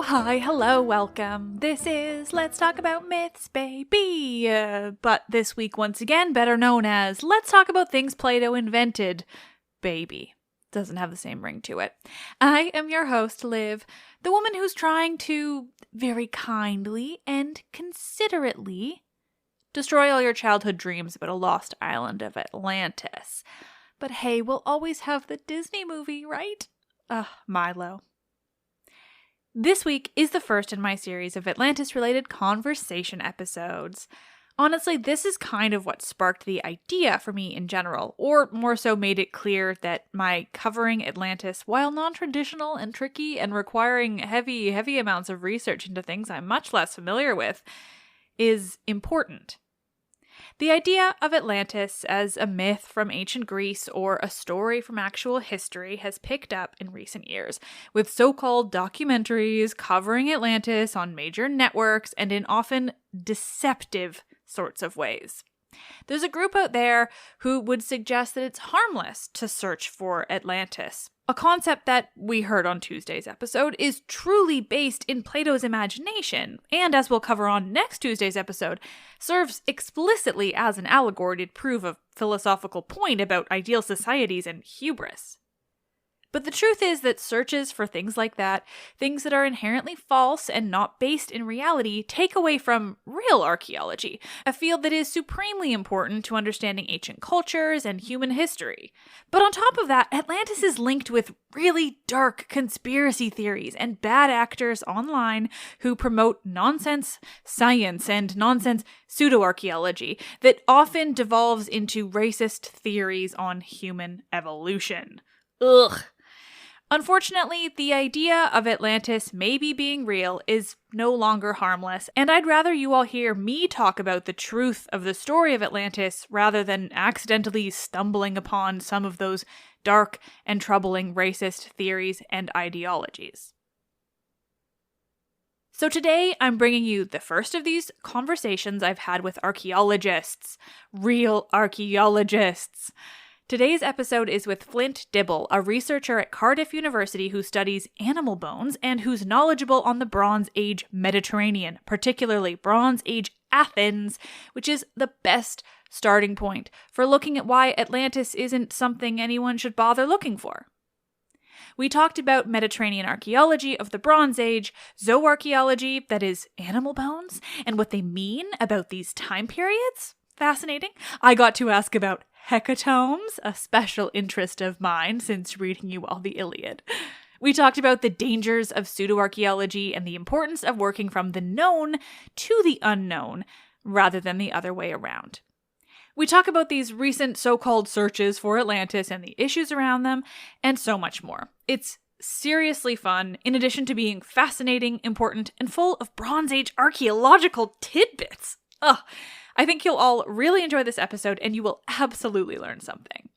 Hi, hello, welcome. This is Let's Talk About Myths, baby. But this week, once again, better known as Let's Talk About Things Plato Invented, baby. Doesn't have the same ring to it. I am your host, Liv, the woman who's trying to very kindly and considerately destroy all your childhood dreams about a lost island of Atlantis. But hey, we'll always have the Disney movie, right? Milo. This week is the first in my series of Atlantis-related conversation episodes. Honestly, this is kind of what sparked the idea for me in general, or more so made it clear that my covering Atlantis, while non-traditional and tricky and requiring heavy amounts of research into things I'm much less familiar with, is important. The idea of Atlantis as a myth from ancient Greece or a story from actual history has picked up in recent years, with so-called documentaries covering Atlantis on major networks and in often deceptive sorts of ways. There's a group out there who would suggest that it's harmless to search for Atlantis. A concept that we heard on Tuesday's episode is truly based in Plato's imagination, and as we'll cover on next Tuesday's episode, serves explicitly as an allegory to prove a philosophical point about ideal societies and hubris. But the truth is that searches for things like that, things that are inherently false and not based in reality, take away from real archaeology, a field that is supremely important to understanding ancient cultures and human history. But on top of that, Atlantis is linked with really dark conspiracy theories and bad actors online who promote nonsense science and nonsense pseudo-archaeology that often devolves into racist theories on human evolution. Ugh. Unfortunately, the idea of Atlantis maybe being real is no longer harmless, and I'd rather you all hear me talk about the truth of the story of Atlantis rather than accidentally stumbling upon some of those dark and troubling racist theories and ideologies. So today, I'm bringing you the first of these conversations I've had with archaeologists. Real archaeologists. Today's episode is with Flint Dibble, a researcher at Cardiff University who studies animal bones and who's knowledgeable on the Bronze Age Mediterranean, particularly Bronze Age Athens, which is the best starting point for looking at why Atlantis isn't something anyone should bother looking for. We talked about Mediterranean archaeology of the Bronze Age, zooarchaeology, that is, animal bones, and what they mean about these time periods. Fascinating. I got to ask about hecatombs, a special interest of mine since reading you all the Iliad. We talked about the dangers of pseudoarchaeology and the importance of working from the known to the unknown rather than the other way around. We talk about these recent so-called searches for Atlantis and the issues around them, and so much more. It's seriously fun, in addition to being fascinating, important, and full of Bronze Age archaeological tidbits. Ugh. I think you'll all really enjoy this episode and you will absolutely learn something.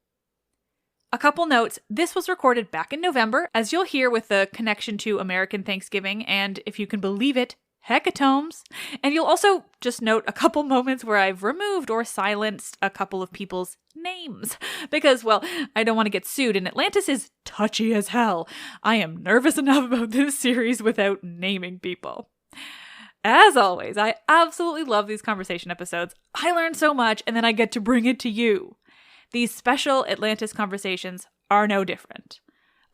A couple notes, this was recorded back in November, as you'll hear with the connection to American Thanksgiving and, if you can believe it, hecatombs. And you'll also just note a couple moments where I've removed or silenced a couple of people's names. Because, well, I don't want to get sued and Atlantis is touchy as hell. I am nervous enough about this series without naming people. As always, I absolutely love these conversation episodes. I learn so much, and then I get to bring it to you. These special Atlantis conversations are no different.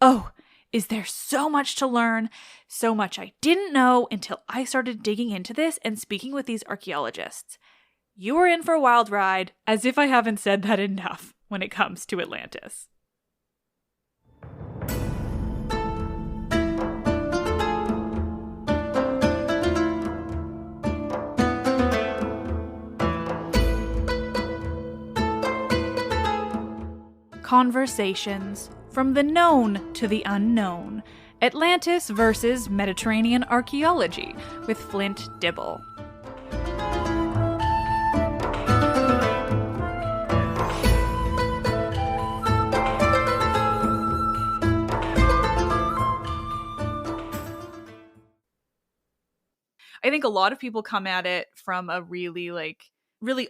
Oh, is there so much to learn? So much I didn't know until I started digging into this and speaking with these archaeologists. You are in for a wild ride, as if I haven't said that enough when it comes to Atlantis. Conversations from the known to the unknown, Atlantis versus Mediterranean Archaeology with Flint, Dibble. I think a lot of people come at it from a really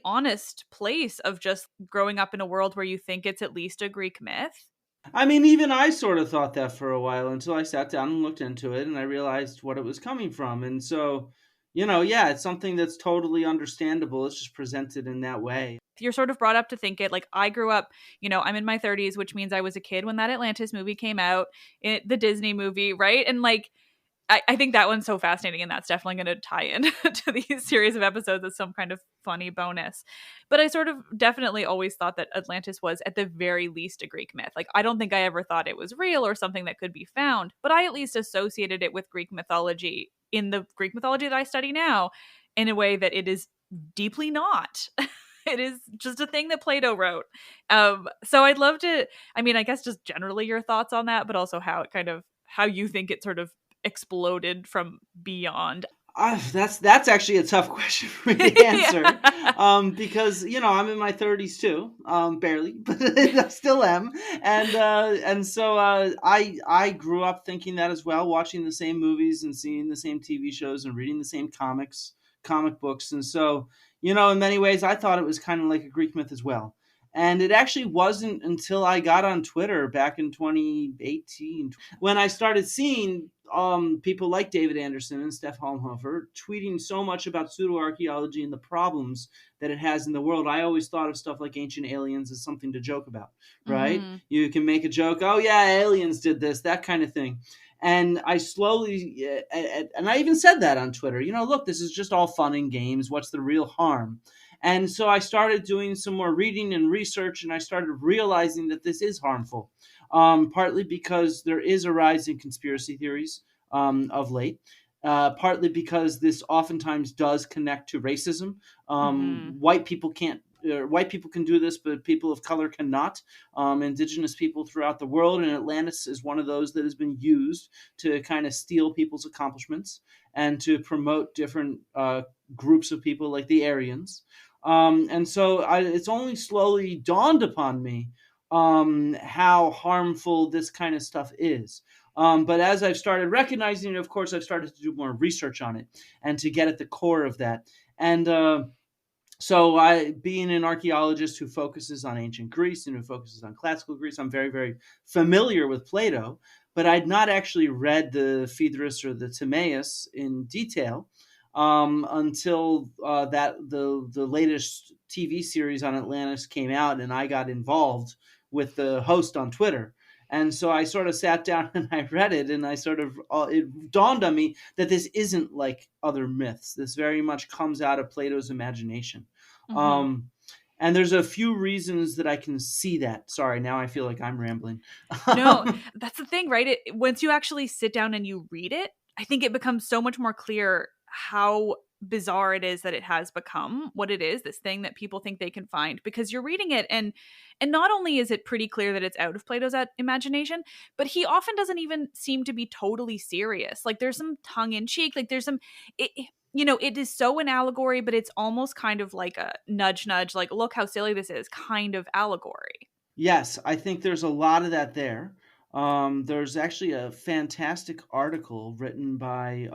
honest place of just growing up in a world where you think it's at least a Greek myth. I mean, even I sort of thought that for a while until I sat down and looked into it and I realized what it was coming from. And so, yeah, it's something that's totally understandable. It's just presented in that way. You're sort of brought up to think it. Like, I grew up, I'm in my 30s, which means I was a kid when that Atlantis movie came out, the Disney movie, right? And I think that one's so fascinating, and that's definitely going to tie in to these series of episodes as some kind of funny bonus. But I sort of definitely always thought that Atlantis was at the very least a Greek myth. Like, I don't think I ever thought it was real or something that could be found, but I at least associated it with Greek mythology in the Greek mythology that I study now in a way that it is deeply not. It is just a thing that Plato wrote. So I'd love to, I mean, I guess just generally your thoughts on that, but also how you think it sort of exploded from beyond. That's actually a tough question for me to answer. Because I'm in my 30s too, barely, but I still am, and so I grew up thinking that as well, watching the same movies and seeing the same TV shows and reading the same comic books, and so in many ways I thought it was kind of like a Greek myth as well. And it actually wasn't until I got on Twitter back in 2018 when I started seeing people like David Anderson and Steph Halmhofer tweeting so much about pseudo-archaeology and the problems that it has in the world. I always thought of stuff like ancient aliens as something to joke about, right? Mm-hmm. You can make a joke, oh yeah, aliens did this, that kind of thing. And I slowly, and I even said that on Twitter, look, this is just all fun and games. What's the real harm? And so I started doing some more reading and research, and I started realizing that this is harmful, partly because there is a rise in conspiracy theories of late, partly because this oftentimes does connect to racism. White people can do this, but people of color cannot. Indigenous people throughout the world, and Atlantis is one of those that has been used to kind of steal people's accomplishments and to promote different groups of people like the Aryans. And so it's only slowly dawned upon me how harmful this kind of stuff is. But as I've started recognizing it, of course, I've started to do more research on it and to get at the core of that. And so being an archaeologist who focuses on ancient Greece and who focuses on classical Greece, I'm very, very familiar with Plato, but I'd not actually read the Phaedrus or the Timaeus in detail until the latest TV series on Atlantis came out, and I got involved with the host on Twitter. And so I sort of sat down and I read it, and it dawned on me that this isn't like other myths. This very much comes out of Plato's imagination. Mm-hmm. And there's a few reasons that I can see that. Sorry, now I feel like I'm rambling. No, that's the thing, right? Once you actually sit down and you read it, I think it becomes so much more clear how bizarre it is that it has become what it is, this thing that people think they can find, because you're reading it and not only is it pretty clear that it's out of Plato's imagination, but he often doesn't even seem to be totally serious. Like, there's some tongue-in-cheek, like there's some it is so an allegory, but it's almost kind of like a nudge, like, look how silly this is, kind of allegory. Yes, I think there's a lot of that there. There's actually a fantastic article written by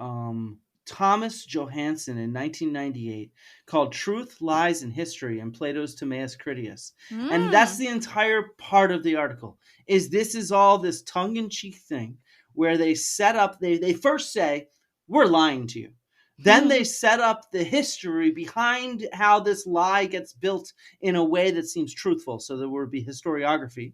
Thomas Johansen in 1998 called Truth, Lies, and History in Plato's Timaeus Critias. And that's the entire part of the article. This is all this tongue-in-cheek thing where they set up, they first say, we're lying to you. Then they set up the history behind how this lie gets built in a way that seems truthful. So there would be historiography.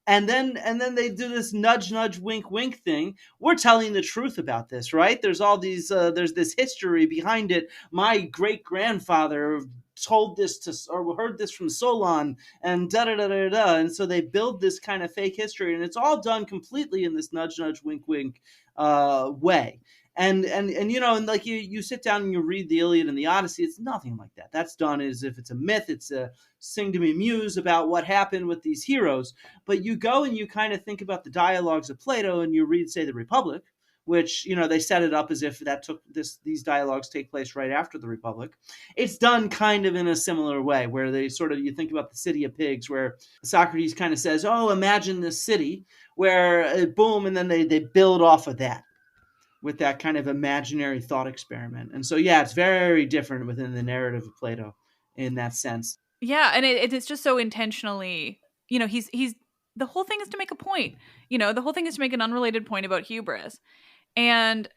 And then they do this nudge, wink, wink thing. We're telling the truth about this, right? There's all these, there's this history behind it. My great grandfather told this to, or heard this from Solon, and da da da da da. And so they build this kind of fake history, and it's all done completely in this nudge nudge wink wink way. And and like you sit down and you read the Iliad and the Odyssey, it's nothing like that. That's done as if it's a myth. It's a sing to me muse about what happened with these heroes. But you go and you kind of think about the dialogues of Plato, and you read, say, the Republic, which, they set it up as if these dialogues take place right after the Republic. It's done kind of in a similar way, where you think about the City of Pigs, where Socrates kind of says, oh, imagine this city, where boom, and then they build off of that with that kind of imaginary thought experiment. And so, yeah, it's very different within the narrative of Plato in that sense. Yeah, and it's just so intentionally, he's the whole thing is to make a point. The whole thing is to make an unrelated point about hubris. And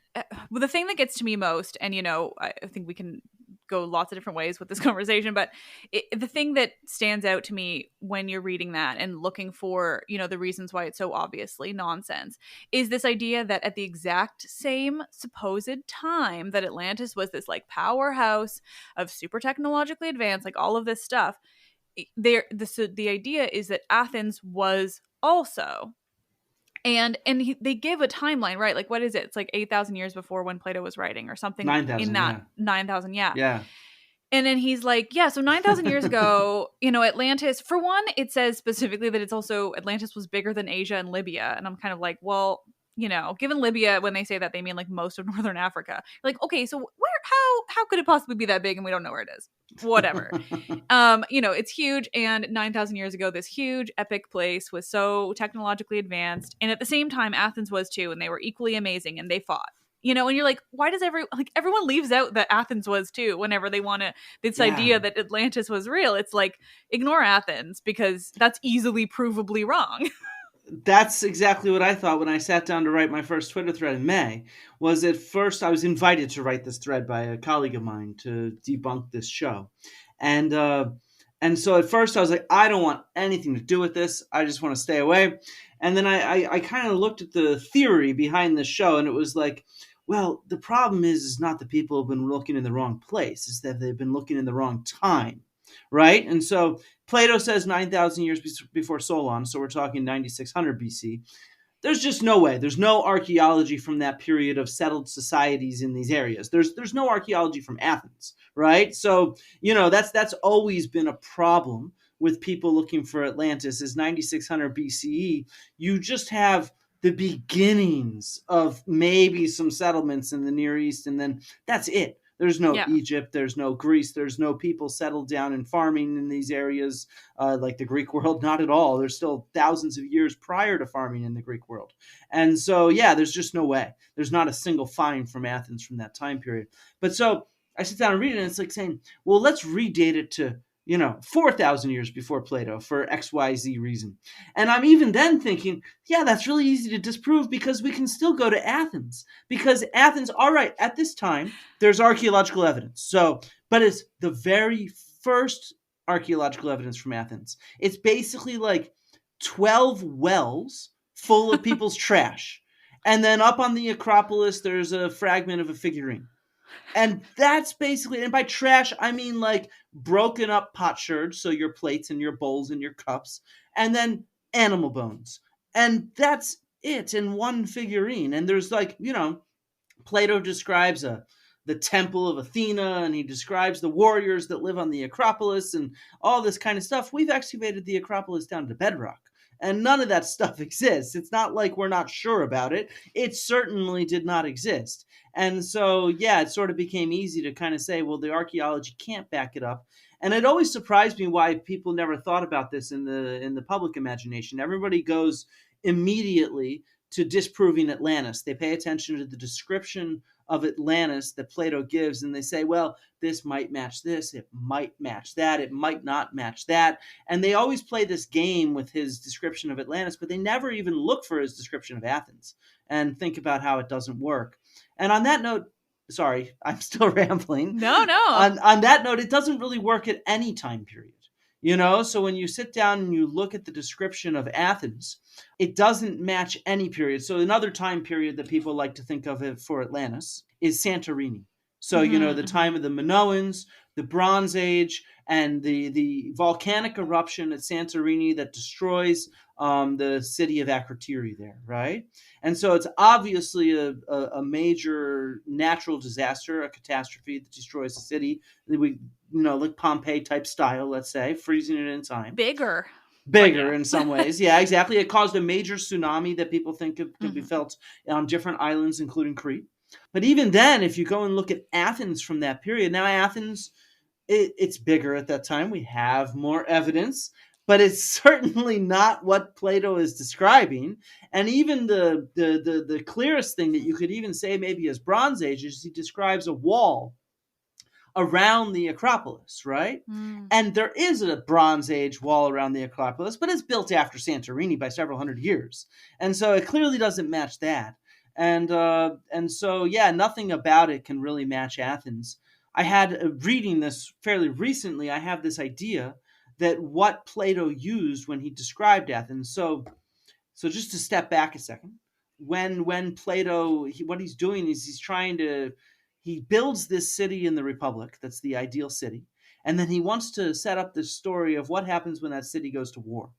the thing that gets to me most, and I think we can go lots of different ways with this conversation, but the thing that stands out to me when you're reading that and looking for, the reasons why it's so obviously nonsense, is this idea that at the exact same supposed time that Atlantis was this like powerhouse of super technologically advanced, like all of this stuff, the idea is that Athens was also. And they give a timeline, right? Like, what is it? It's like 8,000 years before when Plato was writing, or something 9,000, in that. yeah. 9,000, yeah. Yeah. And then he's like, yeah, so 9,000 years ago, Atlantis, for one, it says specifically that it's also, Atlantis was bigger than Asia and Libya. And I'm kind of like, well, given Libya, when they say that, they mean like most of northern Africa. Like, okay, so how could it possibly be that big and we don't know where it is? Whatever. It's huge. And 9,000 years ago, this huge epic place was so technologically advanced. And at the same time, Athens was too, and they were equally amazing, and they fought. And you're like, why does everyone leaves out that Athens was too whenever they want to, this idea that Atlantis was real? It's like, ignore Athens, because that's easily provably wrong. That's exactly what I thought when I sat down to write my first Twitter thread in May. Was at first I was invited to write this thread by a colleague of mine to debunk this show. And so at first I was like, I don't want anything to do with this. I just want to stay away. And then I kind of looked at the theory behind this show, and it was like, well, the problem is not that people have been looking in the wrong place. It's that they've been looking in the wrong time, right? And so Plato says 9,000 years before Solon, so we're talking 9,600 BC. There's just no way. There's no archaeology from that period of settled societies in these areas. There's no archaeology from Athens, right? So, that's always been a problem with people looking for Atlantis, is 9,600 BCE. You just have the beginnings of maybe some settlements in the Near East, and then that's it. There's no Egypt, there's no Greece, there's no people settled down in farming in these areas like the Greek world, not at all. There's still thousands of years prior to farming in the Greek world. And so, there's just no way. There's not a single find from Athens from that time period. But so I sit down and read it, and it's like saying, well, let's redate it to 4,000 years before Plato for XYZ reason. And I'm even then thinking, that's really easy to disprove, because we can still go to Athens. Because Athens, all right, at this time, there's archaeological evidence. But it's the very first archaeological evidence from Athens. It's basically like 12 wells full of people's trash. And then up on the Acropolis, there's a fragment of a figurine. And that's basically, and by trash, I mean like broken up potsherds, so your plates and your bowls and your cups, and then animal bones. And that's it in one figurine. And there's like, Plato describes the temple of Athena, and he describes the warriors that live on the Acropolis and all this kind of stuff. We've excavated the Acropolis down to bedrock, and none of that stuff exists. It's not like we're not sure about it. It certainly did not exist. And so, it sort of became easy to kind of say, well, the archaeology can't back it up. And it always surprised me why people never thought about this in the public imagination. Everybody goes immediately to disproving Atlantis. They pay attention to the description of Atlantis that Plato gives, and they say, well, this might match this, it might match that, it might not match that. And they always play this game with his description of Atlantis, but they never even look for his description of Athens and think about how it doesn't work. And on that note, sorry, I'm still rambling. No. On that note, it doesn't really work at any time period. So when you sit down and you look at the description of Athens, it doesn't match any period. So another time period that people like to think of it for Atlantis is Santorini. So, the time of the Minoans, the Bronze Age, and the volcanic eruption at Santorini that destroys the city of Akrotiri there, right? And so it's obviously a major natural disaster, a catastrophe that destroys the city. Like Pompeii type style, let's say, freezing it in time. Bigger Yeah. In some ways. Yeah, exactly. It caused a major tsunami that people think could be felt on different islands, including Crete. But even then, if you go and look at Athens from that period, now Athens, it's bigger at that time. We have more evidence, but it's certainly not what Plato is describing. And even the clearest thing that you could even say maybe as Bronze Age is he describes a wall around the Acropolis, right? And there is a Bronze Age wall around the Acropolis, but it's built after Santorini by several hundred years. And so it clearly doesn't match that. And so, yeah, nothing about it can really match Athens. I had, reading this fairly recently, I have this idea that what Plato used when he described Athens. So just to step back a second, when Plato, what he's doing is he builds this city in the Republic. That's the ideal city. And then he wants to set up this story of what happens when that city goes to war.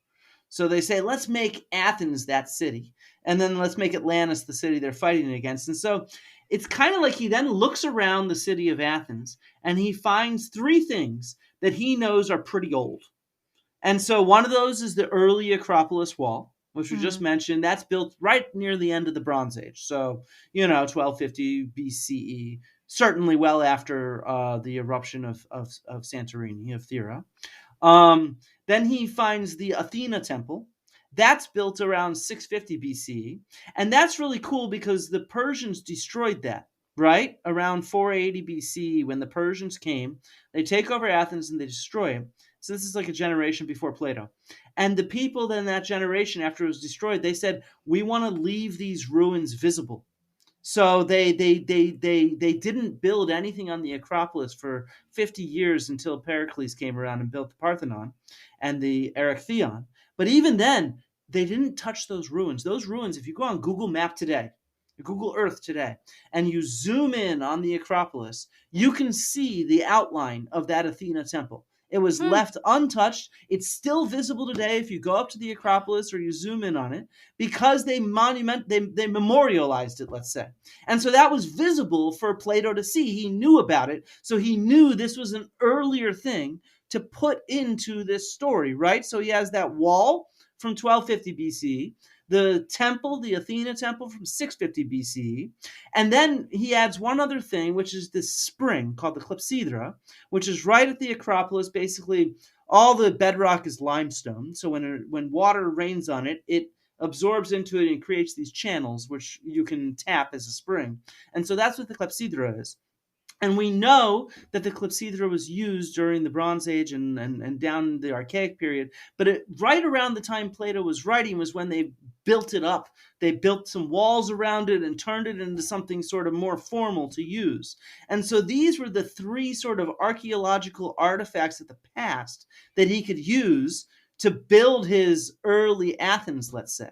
So they say, let's make Athens that city. And then let's make Atlantis the city they're fighting against. And so it's kind of like he then looks around the city of Athens and he finds three things that he knows are pretty old. And so one of those is the early Acropolis wall, which we just mentioned. That's built right near the end of the Bronze Age. So, 1250 BCE, certainly well after the eruption of Santorini, of Thera. Then he finds the Athena temple. That's built around 650 BCE. And that's really cool because the Persians destroyed that, right? Around 480 BCE, when the Persians came, they take over Athens and they destroy it. So this is like a generation before Plato. And the people in that generation, after it was destroyed, they said, we want to leave these ruins visible. So they didn't build anything on the Acropolis for 50 years until Pericles came around and built the Parthenon and the Erechtheion. But even then, they didn't touch those ruins. Those ruins, if you go on Google Map today, Google Earth today, and you zoom in on the Acropolis, you can see the outline of that Athena temple. It was left untouched. It's still visible today if you go up to the Acropolis or you zoom in on it, because they memorialized it, let's say. And so that was visible for Plato to see. He knew about it, so he knew this was an earlier thing to put into this story, right? So he has that wall from 1250 BC, the temple, the Athena temple, from 650 BCE. And then he adds one other thing, which is this spring called the clepsydra, which is right at the Acropolis. Basically, all the bedrock is limestone. So when water rains on it, it absorbs into it and creates these channels, which you can tap as a spring. And so that's what the clepsydra is. And we know that the clepsydra was used during the Bronze Age and down the Archaic period. But right around the time Plato was writing was when they built it up. They built some walls around it and turned it into something sort of more formal to use. And so these were the three sort of archaeological artifacts of the past that he could use to build his early Athens, let's say.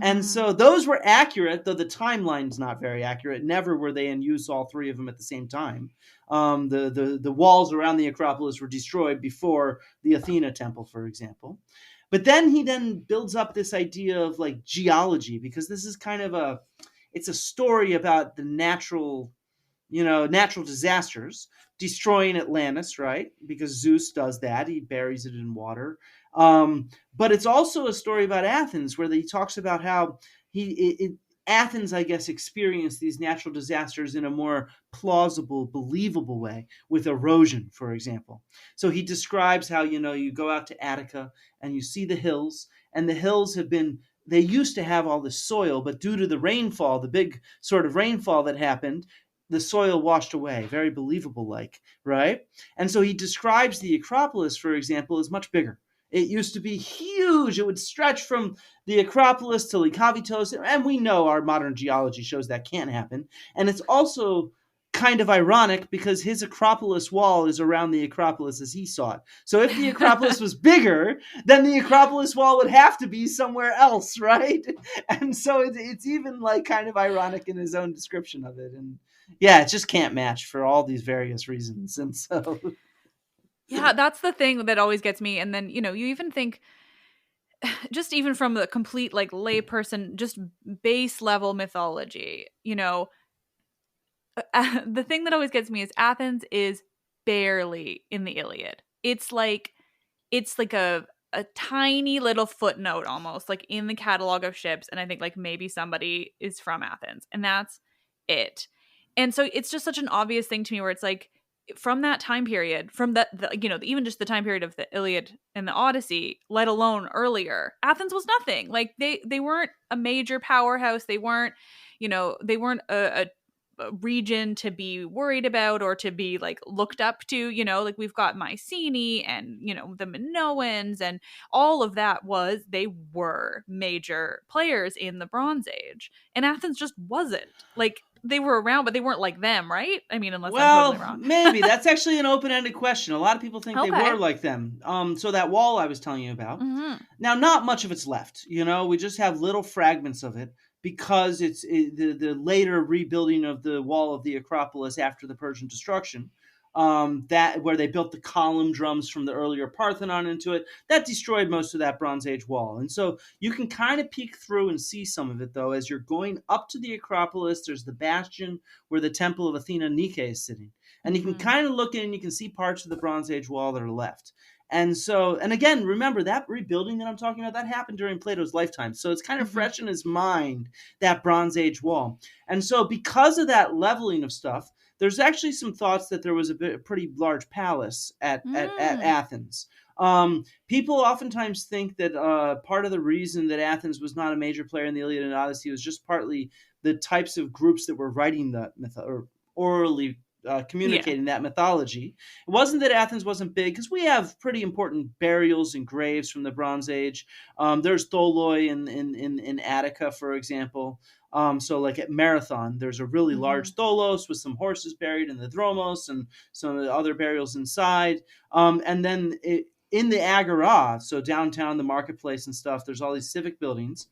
And so those were accurate, though the timeline's not very accurate. Never were they in use, all three of them at the same time. The walls around the Acropolis were destroyed before the Athena temple, for example. But then he builds up this idea of like geology, because this is kind of it's a story about the natural disasters, destroying Atlantis, right? Because Zeus does that. He buries it in water. But it's also a story about Athens, where he talks about how Athens, I guess, experienced these natural disasters in a more plausible, believable way, with erosion, for example. So he describes how, you go out to Attica and you see the hills, and the hills they used to have all the soil, but due to the rainfall, the big sort of rainfall that happened, the soil washed away, very believable like, right? And so he describes the Acropolis, for example, as much bigger. It used to be huge. It would stretch from the Acropolis to Lake Avitos, and we know our modern geology shows that can't happen. And it's also kind of ironic because his Acropolis wall is around the Acropolis as he saw it. So if the Acropolis was bigger, then the Acropolis wall would have to be somewhere else, right? And so it's even like kind of ironic in his own description of it. And yeah, it just can't match for all these various reasons. And so yeah, that's the thing that always gets me. And then, you know, you even think, just even from the complete like layperson, just base level mythology, you know, the thing that always gets me is Athens is barely in the Iliad. It's like a tiny little footnote almost like in the catalog of ships, and I think like maybe somebody is from Athens, and that's it. And so it's just such an obvious thing to me where it's like from that time period, from the you know, even just the time period of the Iliad and the Odyssey, let alone earlier, Athens was nothing. Like they weren't a major powerhouse. They weren't, you know, they weren't a region to be worried about or to be like looked up to, you know, like we've got Mycenae and, you know, the Minoans and all of that. They were major players in the Bronze Age, and Athens just wasn't. Like they were around, but they weren't like them, right? I mean, unless I'm totally wrong. Maybe that's actually an open-ended question. A lot of people think they Okay. were like them. So that wall I was telling you about, now not much of it's left. You know, we just have little fragments of it because the later rebuilding of the wall of the Acropolis after the Persian destruction, that where they built the column drums from the earlier Parthenon into it, that destroyed most of that Bronze Age wall. And so you can kind of peek through and see some of it, though, as you're going up to the Acropolis. There's the bastion where the Temple of Athena Nike is sitting. And you can kind of look in and you can see parts of the Bronze Age wall that are left. And so, and again, remember that rebuilding that I'm talking about, that happened during Plato's lifetime. So it's kind of fresh in his mind, that Bronze Age wall. And so because of that leveling of stuff, there's actually some thoughts that there was a pretty large palace at Athens. People oftentimes think that part of the reason that Athens was not a major player in the Iliad and Odyssey was just partly the types of groups that were writing the or orally communicating that mythology. It wasn't that Athens wasn't big, because we have pretty important burials and graves from the Bronze Age. There's tholoi in Attica, for example. So like at Marathon, there's a really large tholos with some horses buried in the dromos and some other burials inside. And then in the Agora, so downtown, the marketplace and stuff, there's all these civic buildings.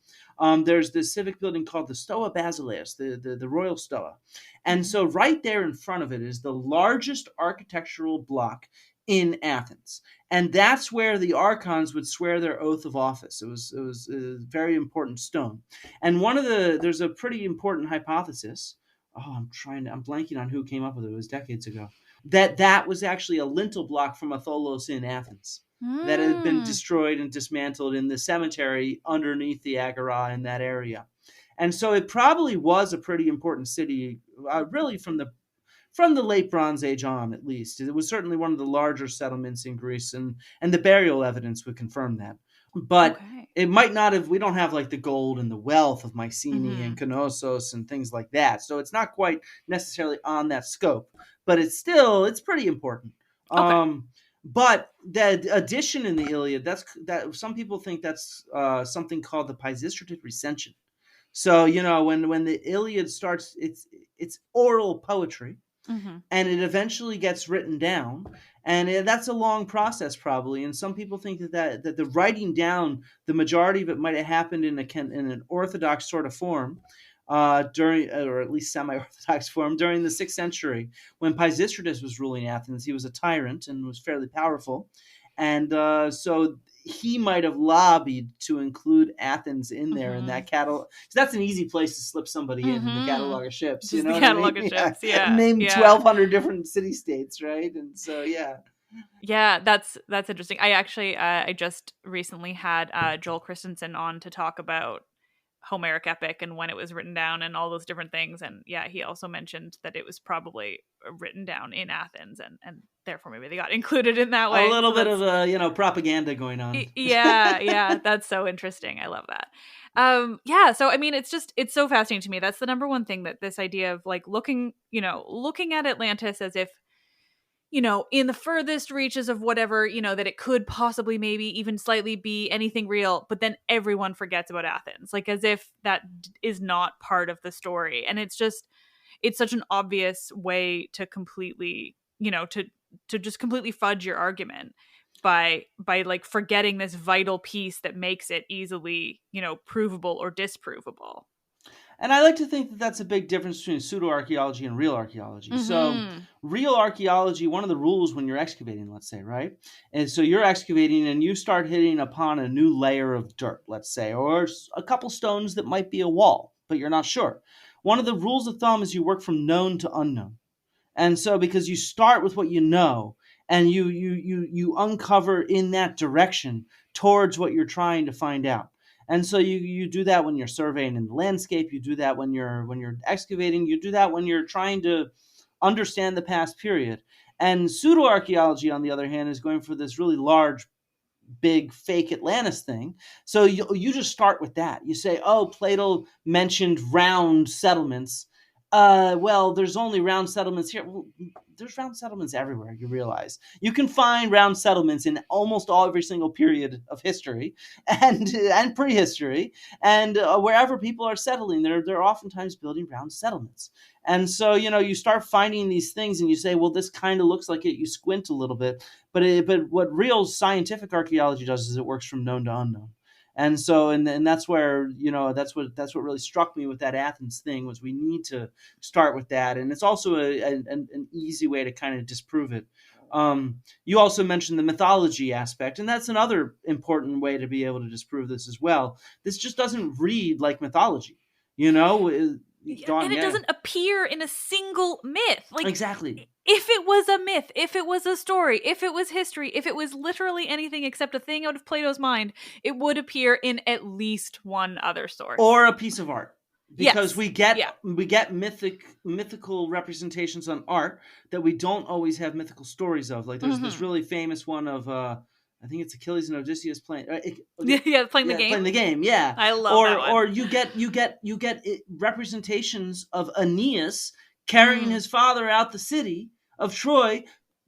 There's this civic building called the Stoa Basileus, the Royal Stoa. And so right there in front of it is the largest architectural block in Athens. And that's where the archons would swear their oath of office. It was a very important stone. And there's a pretty important hypothesis. I'm blanking on who came up with it. It was decades ago. That was actually a lintel block from a tholos in Athens that had been destroyed and dismantled in the cemetery underneath the Agora in that area. And so it probably was a pretty important city, really from the late Bronze Age on, at least. It was certainly one of the larger settlements in Greece, and the burial evidence would confirm that. But it might not have, we don't have like the gold and the wealth of Mycenae and Knossos and things like that. So it's not quite necessarily on that scope, but it's pretty important. But the addition in the Iliad, that some people think that's something called the Pisistrative recension. So, you know, when the Iliad starts, it's oral poetry, and it eventually gets written down, and that's a long process probably. And some people think that the writing down, the majority of it might have happened in an orthodox sort of form, during, or at least semi-orthodox form, during the 6th century when Pisistratus was ruling Athens. He was a tyrant and was fairly powerful, and so he might have lobbied to include Athens in there in that catalog. So that's an easy place to slip somebody in the catalog of ships. You know, the catalog of ships. Yeah, name 1,200 different city-states, right? And so yeah, that's interesting. I actually I just recently had Joel Christensen on to talk about Homeric epic and when it was written down and all those different things, and he also mentioned that it was probably written down in Athens, and therefore maybe they got included in that way. A little bit of propaganda going on. Yeah, that's so interesting. I love that. So I mean, it's so fascinating to me. That's the number one thing, that this idea of like looking at Atlantis as if, you know, in the furthest reaches of whatever, you know, that it could possibly maybe even slightly be anything real, but then everyone forgets about Athens, like as if that is not part of the story. And it's just, it's such an obvious way to completely, to just completely fudge your argument by like forgetting this vital piece that makes it easily, provable or disprovable. And I like to think that that's a big difference between pseudo-archaeology and real archaeology. Mm-hmm. So real archaeology, one of the rules when you're excavating, let's say, right? And so you're excavating and you start hitting upon a new layer of dirt, let's say, or a couple stones that might be a wall, but you're not sure. One of the rules of thumb is you work from known to unknown. And so because you start with what you know and you uncover in that direction towards what you're trying to find out. And so you do that when you're surveying in the landscape, you do that when you're excavating, you do that when you're trying to understand the past period. And pseudo-archaeology, on the other hand, is going for this really large, big fake Atlantis thing. So you just start with that. You say, oh, Plato mentioned round settlements. Well, there's only round settlements here. Well, there's round settlements everywhere, you realize. You can find round settlements in almost every single period of history and prehistory. And wherever people are settling, they're oftentimes building round settlements. And so, you start finding these things and you say, well, this kind of looks like it. You squint a little bit. But what real scientific archaeology does is it works from known to unknown. And so, and that's where, that's what really struck me with that Athens thing was we need to start with that. And it's also an easy way to kind of disprove it. You also mentioned the mythology aspect, and that's another important way to be able to disprove this as well. This just doesn't read like mythology, and it doesn't appear in a single myth. Like, exactly. If it was a myth, if it was a story, if it was history, if it was literally anything except a thing out of Plato's mind, it would appear in at least one other source. Or a piece of art. Because yes. we get mythical representations on art that we don't always have mythical stories of. Like there's this really famous one of I think it's Achilles and Odysseus playing. Playing the game. Playing the game, yeah. I love that one. Or you get representations of Aeneas carrying his father out the city of Troy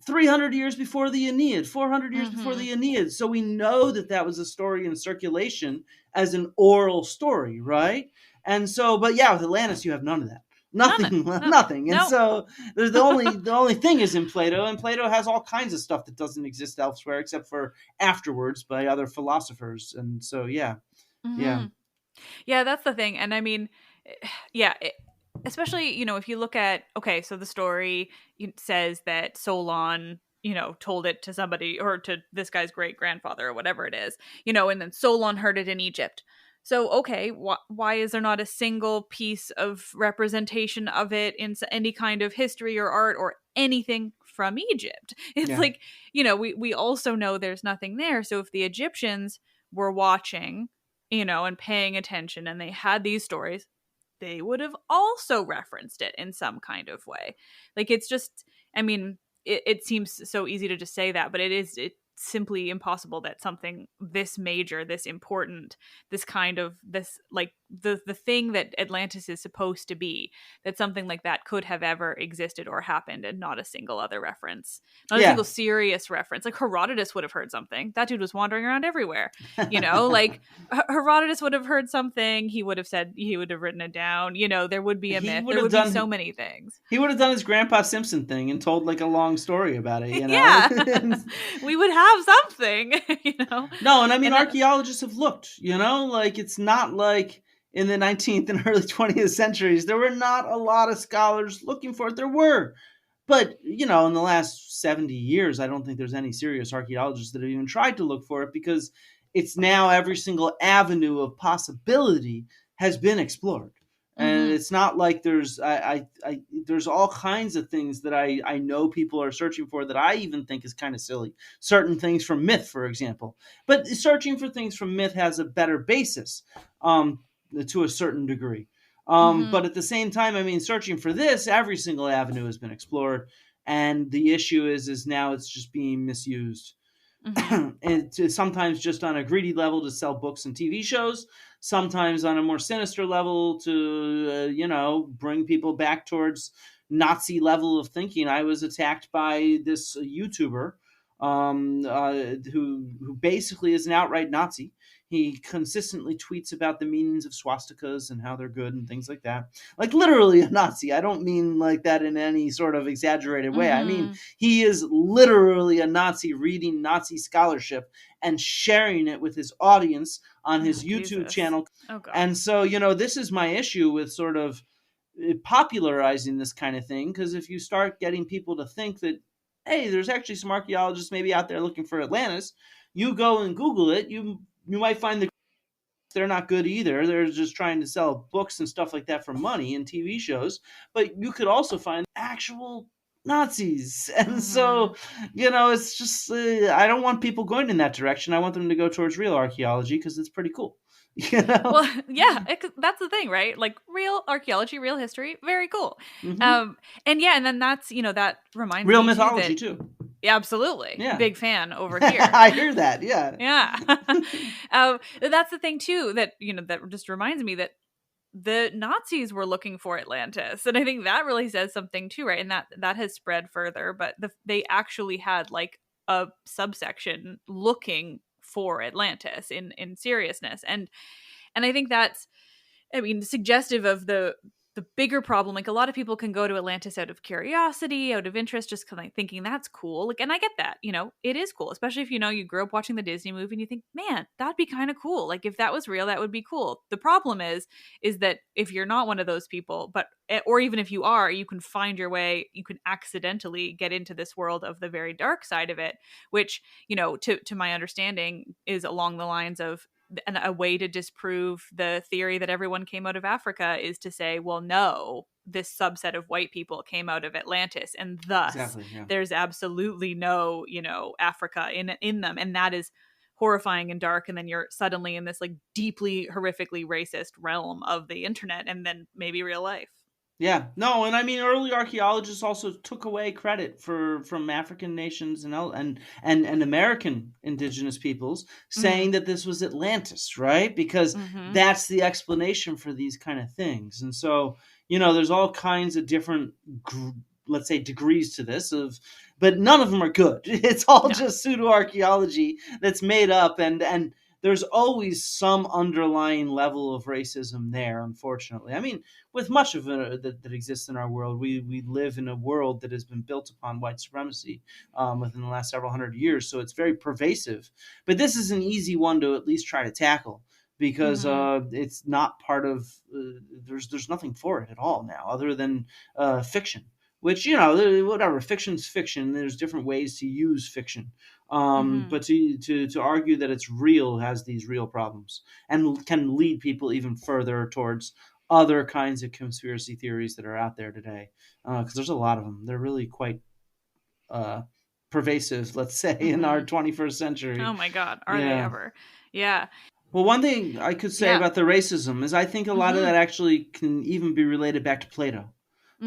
300 years before the Aeneid, 400 years before the Aeneid. So we know that was a story in circulation as an oral story, right? And so, but yeah, with Atlantis, you have none of that. Nothing. And so there's the only thing is in Plato, and Plato has all kinds of stuff that doesn't exist elsewhere except for afterwards by other philosophers. And so, yeah. Yeah, that's the thing. And I mean, especially, if you look at, so the story says that Solon, told it to somebody or to this guy's great grandfather or whatever it is, and then Solon heard it in Egypt. So, why is there not a single piece of representation of it in any kind of history or art or anything from Egypt? It's like, we also know there's nothing there. So if the Egyptians were watching, and paying attention and they had these stories, they would have also referenced it in some kind of way. Like, it's just, I mean, it seems so easy to just say that, but it's simply impossible that something this major, this important, this kind of, this, like, the thing that Atlantis is supposed to be, that something like that could have ever existed or happened and not a single other reference. Not a single serious reference. Like, Herodotus would have heard something. That dude was wandering around everywhere. Like, Herodotus would have heard something. He would have written it down. There would be a myth. There would be so many things. He would have done his Grandpa Simpson thing and told, like, a long story about it, Yeah. We would have something, No, and I mean, archaeologists have looked, like, it's not like in the 19th and early 20th centuries, there were not a lot of scholars looking for it. There were. But, in the last 70 years, I don't think there's any serious archaeologists that have even tried to look for it because it's now every single avenue of possibility has been explored. And it's not like there's all kinds of things that I know people are searching for that I even think is kind of silly. Certain things from myth, for example. But searching for things from myth has a better basis to a certain degree. But at the same time, I mean, searching for this, every single avenue has been explored. And the issue is now it's just being misused. And sometimes just on a greedy level to sell books and TV shows, sometimes on a more sinister level to, bring people back towards Nazi level of thinking. I was attacked by this YouTuber who basically is an outright Nazi. He consistently tweets about the meanings of swastikas and how they're good and things like that. Like literally a Nazi. I don't mean like that in any sort of exaggerated way. I mean, he is literally a Nazi reading Nazi scholarship and sharing it with his audience on his YouTube channel. Oh, God. And so, this is my issue with sort of popularizing this kind of thing, because if you start getting people to think that, hey, there's actually some archaeologists maybe out there looking for Atlantis, you go and Google it, you might find they're not good either. They're just trying to sell books and stuff like that for money and TV shows. But you could also find actual Nazis. And so, it's just, I don't want people going in that direction. I want them to go towards real archaeology because it's pretty cool. Well, yeah, that's the thing, right? Like real archaeology, real history, very cool. And then that's, that reminds real me mythology too. Yeah, absolutely. Yeah. Big fan over here. I hear that. Yeah. Yeah. That's the thing too, that, that just reminds me that the Nazis were looking for Atlantis. And I think that really says something too, right? And that has spread further, but they actually had like a subsection looking for Atlantis in seriousness. And I think that's, suggestive of the bigger problem. Like a lot of people can go to Atlantis out of curiosity, out of interest, just kind of thinking that's cool. Like, and I get that, it is cool, especially if, you grew up watching the Disney movie and you think, man, that'd be kind of cool. Like if that was real, that would be cool. The problem is that if you're not one of those people, or even if you are, you can find your way, you can accidentally get into this world of the very dark side of it, which, to my understanding is along the lines of, and a way to disprove the theory that everyone came out of Africa is to say, well, no, this subset of white people came out of Atlantis, and thus there's absolutely no, Africa in them, and that is horrifying and dark. And then you're suddenly in this like deeply horrifically racist realm of the internet, and then maybe real life. Yeah, no, and I mean, early archaeologists also took away credit from African nations and American indigenous peoples, saying that this was Atlantis, right? Because that's the explanation for these kind of things. And so, there's all kinds of different, let's say, degrees to this, but none of them are good. It's all just pseudo archaeology that's made up, and there's always some underlying level of racism there, unfortunately. I mean, with much of it that exists in our world, we live in a world that has been built upon white supremacy within the last several hundred years, so it's very pervasive. But this is an easy one to at least try to tackle, because it's not part of, there's nothing for it at all now, other than fiction. Which, whatever, fiction's fiction. There's different ways to use fiction. But to argue that it's real has these real problems and can lead people even further towards other kinds of conspiracy theories that are out there today. Because there's a lot of them. They're really quite pervasive, let's say, in our 21st century. Oh my God. Are they ever? Yeah. Well, one thing I could say about the racism is I think a lot of that actually can even be related back to Plato.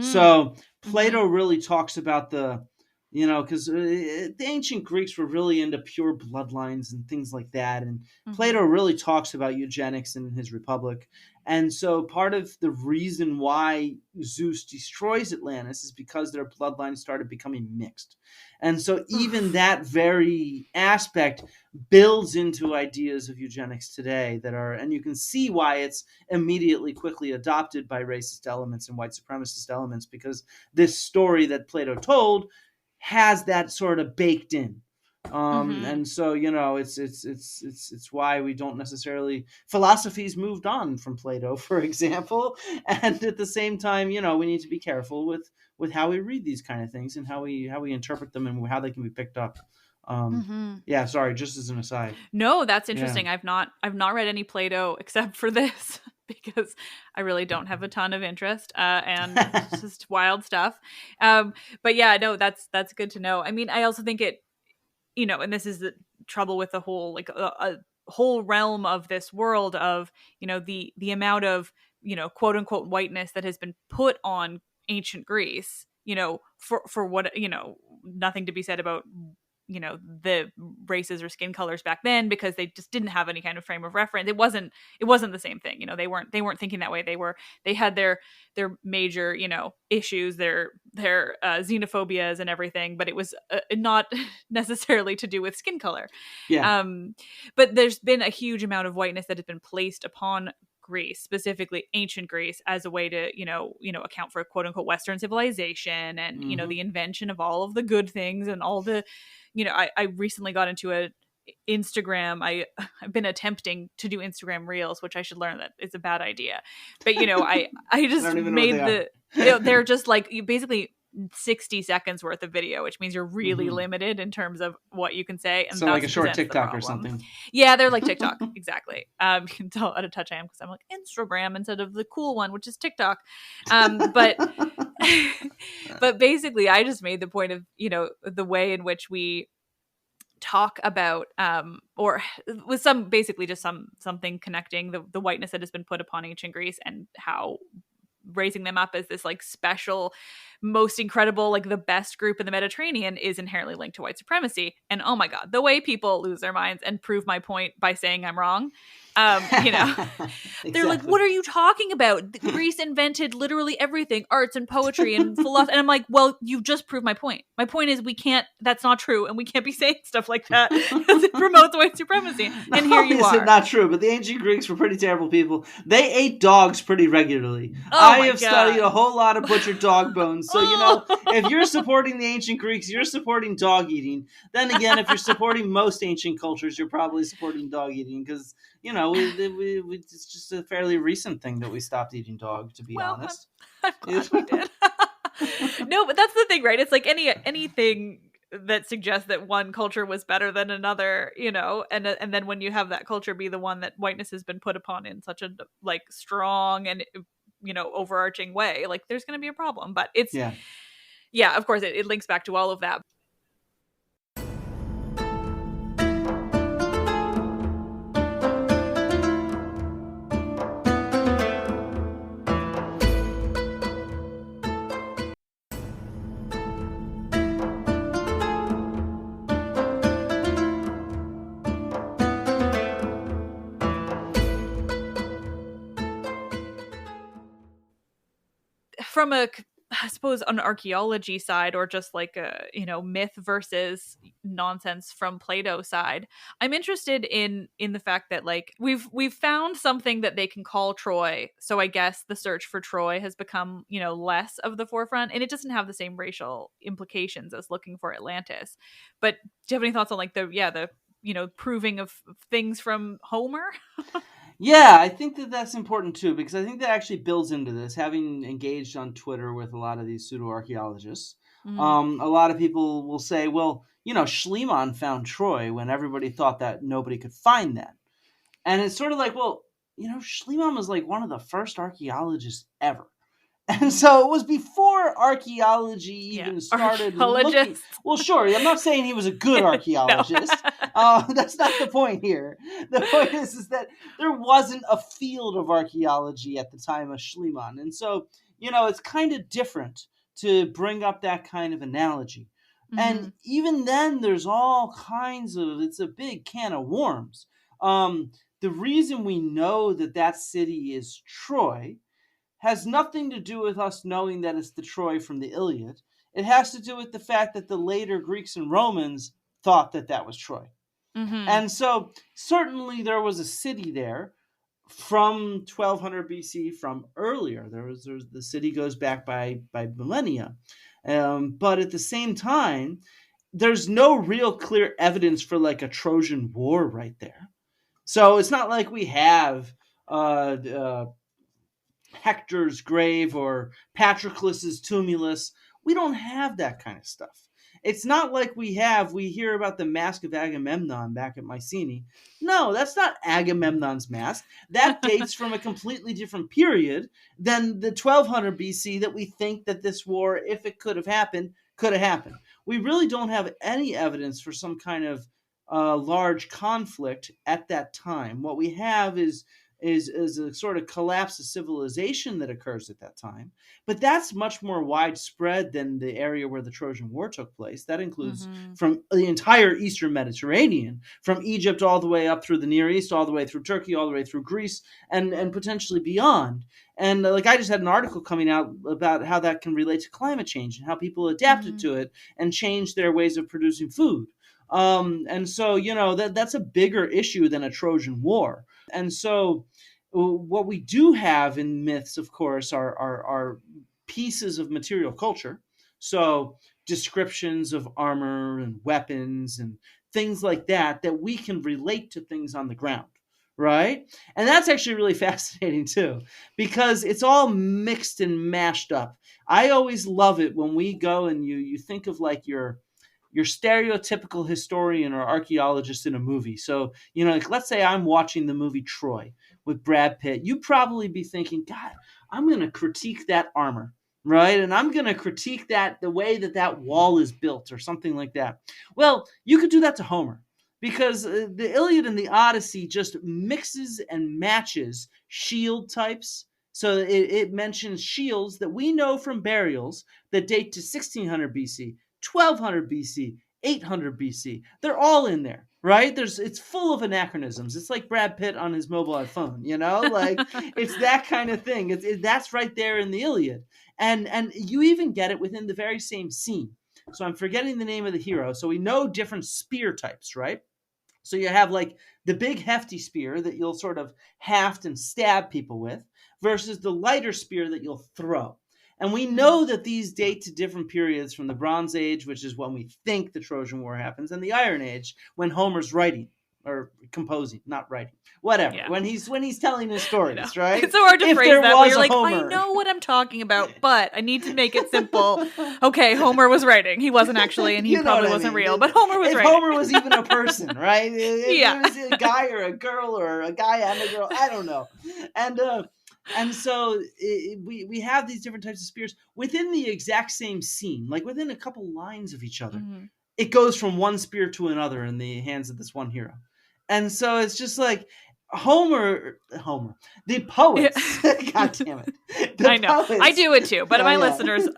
So Plato really talks about because the ancient Greeks were really into pure bloodlines and things like that. And Plato really talks about eugenics in his Republic. And so part of the reason why Zeus destroys Atlantis is because their bloodlines started becoming mixed. And so even that very aspect builds into ideas of eugenics today and you can see why it's immediately quickly adopted by racist elements and white supremacist elements, because this story that Plato told has that sort of baked in. And so, it's why we don't necessarily, philosophy's moved on from Plato, for example. And at the same time, we need to be careful with how we read these kind of things and how we interpret them and how they can be picked up. Yeah, sorry, just as an aside. No, that's interesting. Yeah. I've not read any Plato except for this because I really don't have a ton of interest and it's just wild stuff. But yeah, no, that's good to know. I mean, I also think it, and this is the trouble with the whole, like a whole realm of this world of, the amount of, quote unquote whiteness that has been put on ancient Greece, for what, nothing to be said about the races or skin colors back then, because they just didn't have any kind of frame of reference. It wasn't the same thing. They weren't thinking that way. They had their major, issues, their xenophobias and everything, but it was not necessarily to do with skin color. Yeah. But there's been a huge amount of whiteness that has been placed upon Greece, specifically ancient Greece, as a way to, account for quote unquote Western civilization and, the invention of all of the good things and all the, I recently got into Instagram. I've been attempting to do Instagram reels, which I should learn that it's a bad idea. But, I just made they're just like, you basically 60 seconds worth of video, which means you're really limited in terms of what you can say. And so like a short TikTok or something. Yeah, they're like TikTok. Exactly. You can tell out of touch I am, because I'm like Instagram instead of the cool one, which is TikTok. But but basically I just made the point of, the way in which we talk about or with something connecting the whiteness that has been put upon ancient Greece, and how raising them up as this like special, most incredible, like the best group in the Mediterranean is inherently linked to white supremacy. And oh my God, the way people lose their minds and prove my point by saying I'm wrong. Exactly. They're like, what are you talking about? Greece invented literally everything, arts and poetry and philosophy. And I'm like, well, you just proved my point. My point is that's not true. And we can't be saying stuff like that because it promotes white supremacy. And here you are. It's not true, but the ancient Greeks were pretty terrible people. They ate dogs pretty regularly. I have studied a whole lot of butchered dog bones. So, if you're supporting the ancient Greeks, you're supporting dog eating. Then again, if you're supporting most ancient cultures, you're probably supporting dog eating, because it's just a fairly recent thing that we stopped eating dog, to be honest. I'm glad we did. No, but that's the thing, right? It's like anything that suggests that one culture was better than another, and then when you have that culture be the one that whiteness has been put upon in such a like strong and overarching way, like there's going to be a problem. But it's yeah, of course it links back to all of that. From I suppose an archaeology side, or just like a myth versus nonsense from Plato side, I'm interested in the fact that like we've found something that they can call Troy, so I guess the search for Troy has become less of the forefront, and it doesn't have the same racial implications as looking for Atlantis. But do you have any thoughts on like the proving of things from Homer? Yeah, I think that's important too, because I think that actually builds into this. Having engaged on Twitter with a lot of these pseudo-archaeologists, a lot of people will say, well, Schliemann found Troy when everybody thought that nobody could find that. And it's sort of like, well, Schliemann was like one of the first archaeologists ever. And so it was before archaeology even started looking. Well, sure, I'm not saying he was a good archaeologist. That's not the point here. The point is that there wasn't a field of archaeology at the time of Schliemann. And so, it's kind of different to bring up that kind of analogy. And even then, there's all kinds of, it's a big can of worms. The reason we know that city is Troy has nothing to do with us knowing that it's the Troy from the Iliad. It has to do with the fact that the later Greeks and Romans thought that was Troy. And so certainly there was a city there from 1200 BC, from earlier. There's the city goes back by millennia. But at the same time, there's no real clear evidence for like a Trojan War right there. So it's not like we have Hector's grave or Patroclus's tumulus. We don't have that kind of stuff. It's not like we hear about the mask of Agamemnon back at Mycenae. No, that's not Agamemnon's mask. That dates from a completely different period than the 1200 BC that we think that this war, if it could have happened, could have happened. We really don't have any evidence for some kind of large conflict at that time. What we have is is a sort of collapse of civilization that occurs at that time. But that's much more widespread than the area where the Trojan War took place. That includes from the entire Eastern Mediterranean, from Egypt all the way up through the Near East, all the way through Turkey, all the way through Greece, and potentially beyond. And like I just had an article coming out about how that can relate to climate change and how people adapted to it and changed their ways of producing food. And so, that's a bigger issue than a Trojan War. And so what we do have in myths, of course, are pieces of material culture. So descriptions of armor and weapons and things like that we can relate to things on the ground. Right? And that's actually really fascinating too, because it's all mixed and mashed up. I always love it when we go and you think of like your stereotypical historian or archaeologist in a movie. So, like, let's say I'm watching the movie Troy with Brad Pitt. You'd probably be thinking, God, I'm going to critique that armor, right? And I'm going to critique the way that wall is built or something like that. Well, you could do that to Homer, because the Iliad and the Odyssey just mixes and matches shield types. So it mentions shields that we know from burials that date to 1600 BC, 1200 BC, 800 BC. They're all in there, right? It's full of anachronisms. It's like Brad Pitt on his mobile phone, like it's that kind of thing. That's right there in the Iliad. And you even get it within the very same scene. So I'm forgetting the name of the hero. So we know different spear types, right? So you have like the big hefty spear that you'll sort of haft and stab people with versus the lighter spear that you'll throw. And we know that these date to different periods, from the Bronze Age, which is when we think the Trojan War happens, and the Iron Age, when Homer's writing or composing, not writing, whatever. Yeah. When he's telling his stories, right? It's so hard to phrase that. Where you're like, Homer. I know what I'm talking about, but I need to make it simple. Okay, Homer was writing. He wasn't actually, and he probably wasn't real, but Homer was writing. Homer was even a person, right? It was a guy or a girl or a guy and a girl. I don't know. And so we have these different types of spears within the exact same scene, like within a couple lines of each other. Mm-hmm. It goes from one spear to another in the hands of this one hero. And so it's just like Homer, the poets. God damn it. I know. Poets, I do it too, but my listeners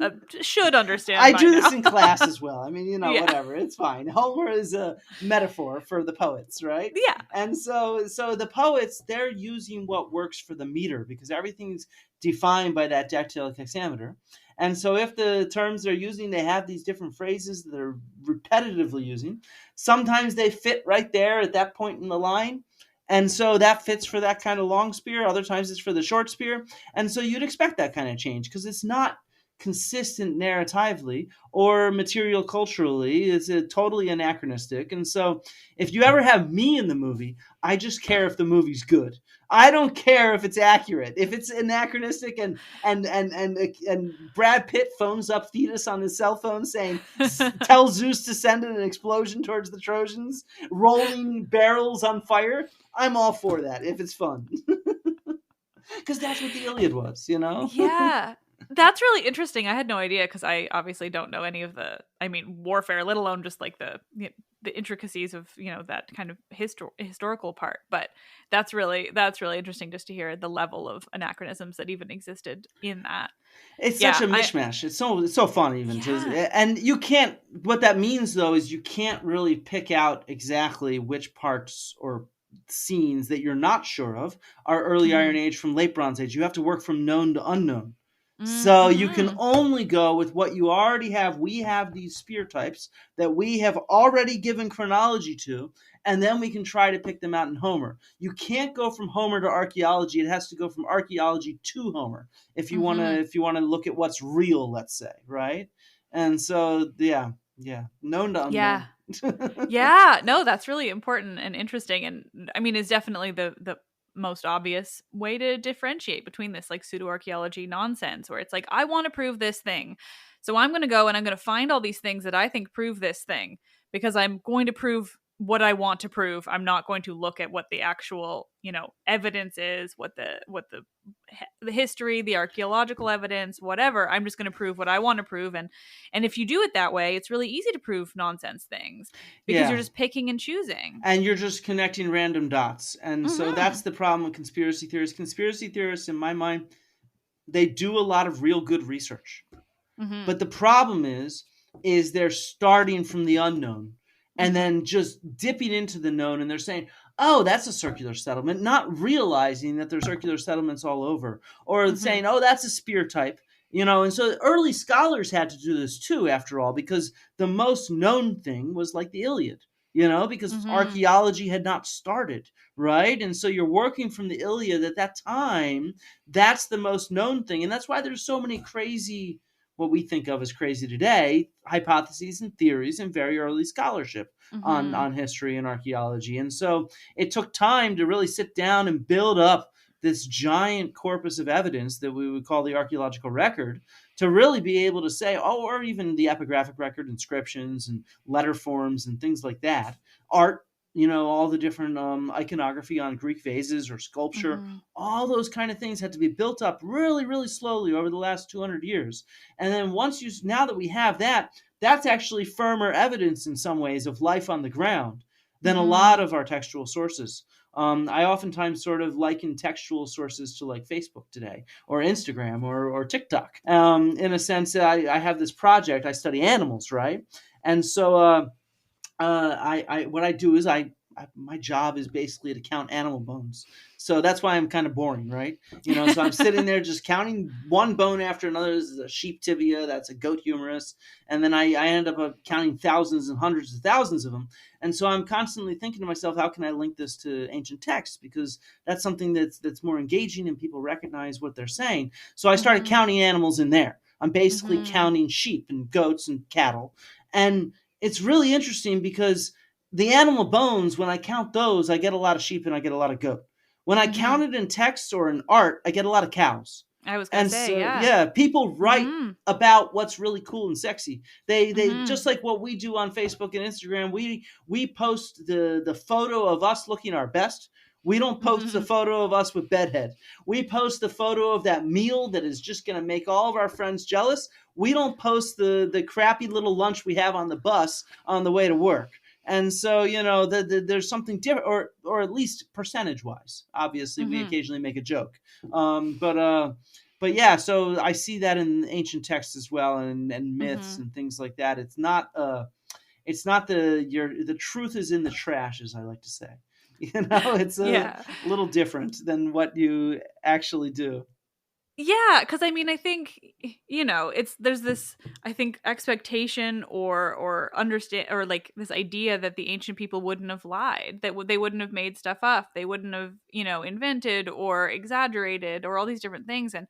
should understand. I do this in class as well. I mean, whatever. It's fine. Homer is a metaphor for the poets, right? Yeah. And so the poets, they're using what works for the meter, because everything's defined by that dactylic hexameter. And so if the terms they're using, they have these different phrases that they're repetitively using. Sometimes they fit right there at that point in the line. And so that fits for that kind of long spear. Other times it's for the short spear. And so you'd expect that kind of change, because it's not consistent narratively or material culturally. It's totally anachronistic. And so if you ever have me in the movie, I just care if the movie's good. I don't care if it's accurate. If it's anachronistic and Brad Pitt phones up Thetis on his cell phone saying, tell Zeus to send an explosion towards the Trojans, rolling barrels on fire, I'm all for that if it's fun. Because that's what the Iliad was, Yeah. That's really interesting. I had no idea, because I obviously don't know any of warfare, let alone just like the intricacies of, that kind of historical part. But that's really interesting just to hear the level of anachronisms that even existed in that. It's such a mishmash. It's so fun even and you can't, what that means though is you can't really pick out exactly which parts or scenes that you're not sure of are early Iron Age from late Bronze Age. You have to work from known to unknown. So you can only go with what you already have. We have these spear types that we have already given chronology to, and then we can try to pick them out in Homer. You can't go from Homer to archaeology. It has to go from archaeology to Homer if you want to look at what's real, let's say, right? And so known to unknown. Yeah, no, that's really important and interesting, and I mean, it's definitely the most obvious way to differentiate between this like pseudo-archaeology nonsense, where it's like, I want to prove this thing, so I'm going to go and I'm going to find all these things that I think prove this thing, because I'm going to prove what I want to prove. I'm not going to look at what the actual, evidence is, what the history, the archaeological evidence, whatever. I'm just going to prove what I want to prove. And if you do it that way, it's really easy to prove nonsense things because you're Yeah. just picking and choosing. And you're just connecting random dots. And so that's the problem with conspiracy theories. Conspiracy theorists, in my mind, they do a lot of real good research. But the problem is they're starting from the unknown and then just dipping into the known, and they're saying, oh, that's a circular settlement, not realizing that there's circular settlements all over, or saying, oh, that's a spear type, and so early scholars had to do this too, after all, because the most known thing was like the Iliad, because archaeology had not started, right? And so you're working from the Iliad at that time. That's the most known thing, and that's why there's so many crazy, what we think of as crazy today, hypotheses and theories in very early scholarship on history and archaeology. And so it took time to really sit down and build up this giant corpus of evidence that we would call the archaeological record, to really be able to say, or even the epigraphic record, inscriptions and letter forms and things like that, art, all the different iconography on Greek vases or sculpture, all those kind of things had to be built up really, really slowly over the last 200 years. And then now that we have that, that's actually firmer evidence in some ways of life on the ground than a lot of our textual sources. I oftentimes sort of liken textual sources to like Facebook today, or Instagram, or TikTok. In a sense, I have this project. I study animals, right? And so what I do is my job is basically to count animal bones. So that's why I'm kind of boring, right? So I'm sitting there just counting one bone after another. This is a sheep tibia, that's a goat humerus, and then I end up counting thousands and hundreds of thousands of them. And so I'm constantly thinking to myself, how can I link this to ancient texts? Because that's something that's more engaging and people recognize what they're saying. So I started counting animals in there. I'm basically counting sheep and goats and cattle. And it's really interesting because the animal bones, when I count those, I get a lot of sheep and I get a lot of goat. When I count it in text or in art, I get a lot of cows. I was going to say, people write about what's really cool and sexy. They just like what we do on Facebook and Instagram, we post the photo of us looking our best. We don't post the photo of us with bedhead. We post the photo of that meal that is just going to make all of our friends jealous. We don't post the crappy little lunch we have on the bus on the way to work. And so, there's something different, or at least percentage-wise. Obviously, we occasionally make a joke. But yeah, so I see that in ancient texts as well, and myths and things like that. It's not the truth is in the trash, as I like to say. It's a little different than what you actually do. Yeah, because I mean, I think there's this, I think, expectation or understand, or like this idea that the ancient people wouldn't have lied, that they wouldn't have made stuff up, they wouldn't have invented or exaggerated or all these different things, and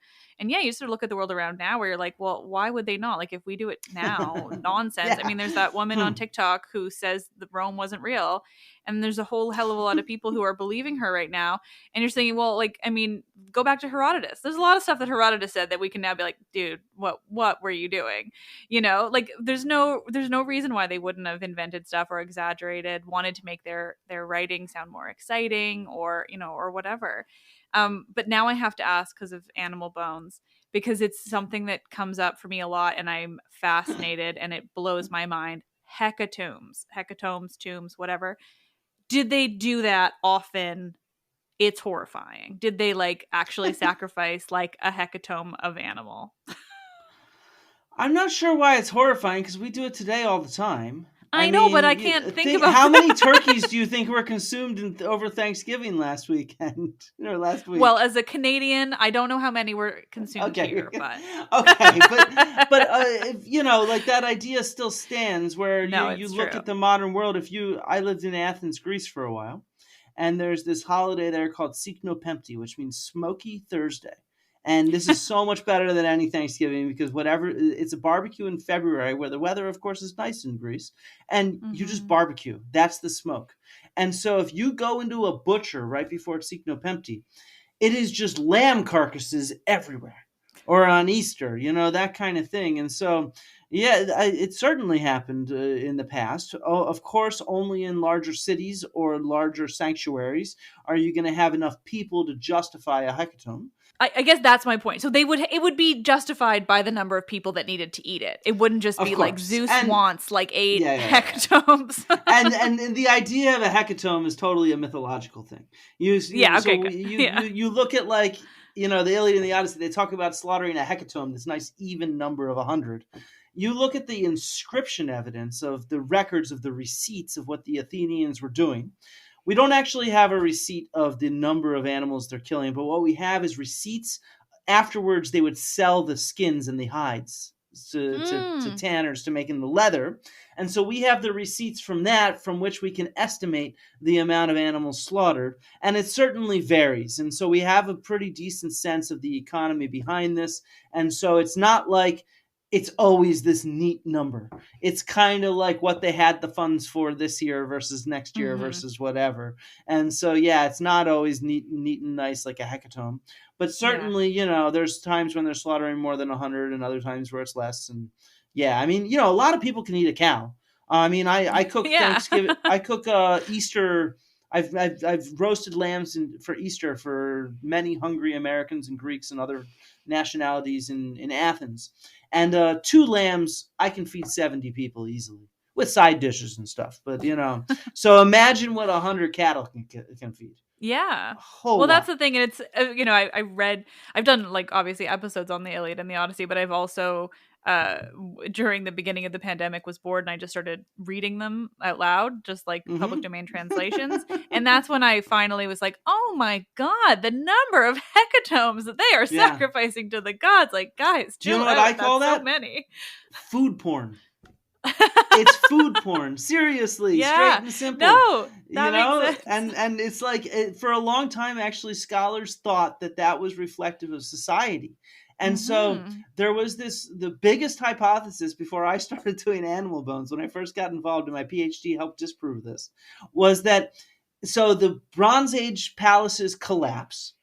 yeah, you sort of look at the world around now where you're like, well, why would they not? Like, if we do it now, nonsense. Yeah. I mean, there's that woman on TikTok who says that Rome wasn't real, and there's a whole hell of a lot of people who are believing her right now, and you're saying, well, like, I mean, go back to Herodotus. There's a lot of stuff that Herodotus said that we can now be like, dude, what were you doing? Like, there's no reason why they wouldn't have invented stuff or exaggerated, wanted to make their writing sound more exciting, or or whatever. But now I have to ask, because of animal bones, because it's something that comes up for me a lot, and I'm fascinated, and it blows my mind. Hecatombs, tombs, whatever. Did they do that often? It's horrifying. Did they like actually sacrifice like a hecatomb of animal? I'm not sure why it's horrifying, because we do it today all the time. I know, but I can't think about how many turkeys do you think were consumed over Thanksgiving last weekend or last week? Well, as a Canadian, I don't know how many were consumed here, but okay, but like that idea still stands. Where you look at the modern world. I lived in Athens, Greece for a while, and there's this holiday there called Siknopempti, which means Smoky Thursday. And this is so much better than any Thanksgiving, because it's a barbecue in February, where the weather, of course, is nice in Greece, and you just barbecue. That's the smoke. And so if you go into a butcher right before Siknopempti, it is just lamb carcasses everywhere. or on Easter, that kind of thing. And so, yeah, it certainly happened in the past. Oh, of course, only in larger cities or larger sanctuaries are you going to have enough people to justify a hecatomb. I guess that's my point. So it would be justified by the number of people that needed to eat it. It wouldn't just Of be like course. Zeus And wants like 8 yeah. hecatombs. and the idea of a hecatomb is totally a mythological thing. Yeah, okay, So good. Yeah. you look at like the Iliad and the Odyssey. They talk about slaughtering a hecatomb, this nice even number of 100. You look at the inscription evidence of the records of the receipts of what the Athenians were doing. We don't actually have a receipt of the number of animals they're killing, but what we have is receipts. Afterwards, they would sell the skins and the hides to tanners to making the leather. And so we have the receipts from that, from which we can estimate the amount of animals slaughtered. And it certainly varies. And so we have a pretty decent sense of the economy behind this. And so it's not like it's always this neat number. It's kind of like what they had the funds for this year versus next year versus whatever. And so, yeah, it's not always neat and nice like a hecatomb. But certainly, there's times when they're slaughtering more than 100 and other times where it's less. And yeah, I mean, a lot of people can eat a cow. I mean, I cook Thanksgiving. I cook Easter. I've roasted lambs for Easter for many hungry Americans and Greeks and other nationalities in Athens. And 2 lambs, I can feed 70 people easily with side dishes and stuff. But, so imagine what 100 cattle can feed. Yeah. Well, that's the thing. And it's, I've done like obviously episodes on the Iliad and the Odyssey, but I've also, during the beginning of the pandemic was bored and I just started reading them out loud, just like public domain translations. And that's when I finally was like, oh my God, the number of hecatombs that they are sacrificing to the gods. Like, guys, do you know what I call that? So many. Food porn. It's food porn. Seriously, straight and simple. No, that makes sense. And it's like for a long time, actually, scholars thought that was reflective of society. And so there was the biggest hypothesis before I started doing animal bones, when I first got involved in my PhD, helped disprove this, was that so the Bronze Age palaces collapse,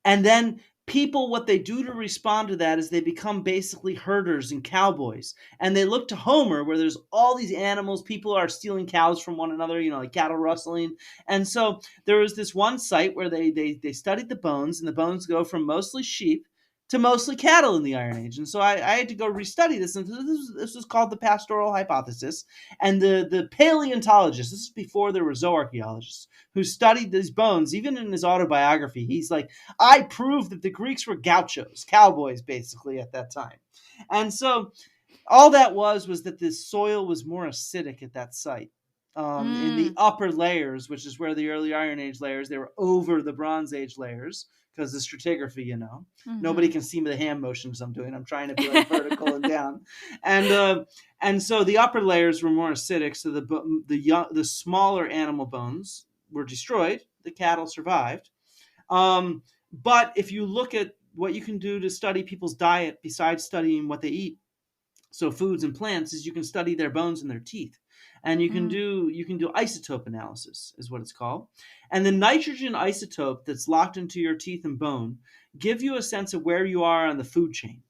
and then people, what they do to respond to that is they become basically herders and cowboys. And they look to Homer, where there's all these animals. People are stealing cows from one another, like cattle rustling. And so there was this one site where they studied the bones, and the bones go from mostly sheep to mostly cattle in the Iron Age. And so I had to go restudy this. And this was called the pastoral hypothesis. And the paleontologist, this is before there were zooarchaeologists, who studied these bones, even in his autobiography, he's like, I proved that the Greeks were gauchos, cowboys, basically, at that time. And so all that was that the soil was more acidic at that site. In the upper layers, which is where the early Iron Age layers, they were over the Bronze Age layers, because the stratigraphy, nobody can see the hand motions I'm doing. I'm trying to be like vertical and down, and so the upper layers were more acidic. So the smaller animal bones were destroyed. The cattle survived. But if you look at what you can do to study people's diet besides studying what they eat, so foods and plants, is you can study their bones and their teeth. And you can do isotope analysis, is what it's called. And the nitrogen isotope that's locked into your teeth and bone give you a sense of where you are on the food chain.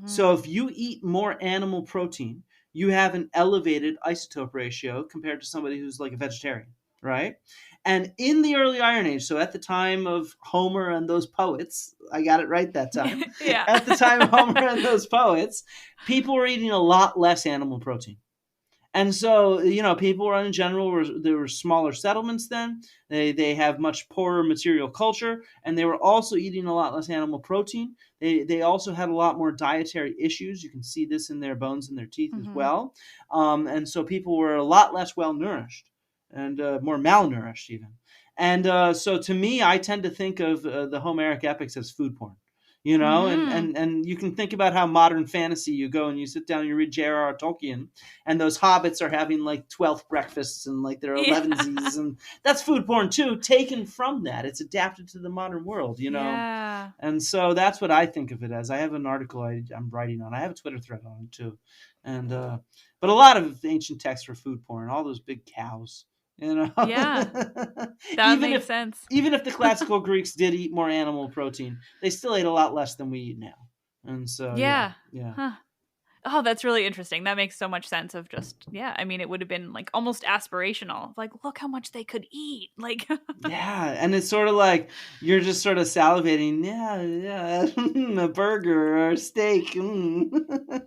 So if you eat more animal protein, you have an elevated isotope ratio compared to somebody who's like a vegetarian, right? And in the early Iron Age, so at the time of Homer and those poets, I got it right that time. Yeah. At the time of Homer and those poets, people were eating a lot less animal protein. And so, people were in general, there were smaller settlements then. They have much poorer material culture, and they were also eating a lot less animal protein. They also had a lot more dietary issues. You can see this in their bones and their teeth as well. And so people were a lot less well-nourished and more malnourished even. And so to me, I tend to think of the Homeric epics as food porn. And you can think about how modern fantasy, you go and you sit down and you read J.R.R. Tolkien, and those hobbits are having like 12th breakfasts and like their 11sies, and that's food porn too, taken from that. It's adapted to the modern world, Yeah. And so that's what I think of it as. I have an article I'm writing on. I have a Twitter thread on it too. And but a lot of ancient texts were food porn, all those big cows. Yeah, that makes sense. Even if the classical Greeks did eat more animal protein, they still ate a lot less than we eat now. And so, Yeah. yeah. Huh. Oh, that's really interesting. That makes so much sense of just, yeah, I mean, it would have been like almost aspirational. Like, look how much they could eat. Like, Yeah, and it's sort of like you're just sort of salivating. Yeah, yeah, a burger or a steak.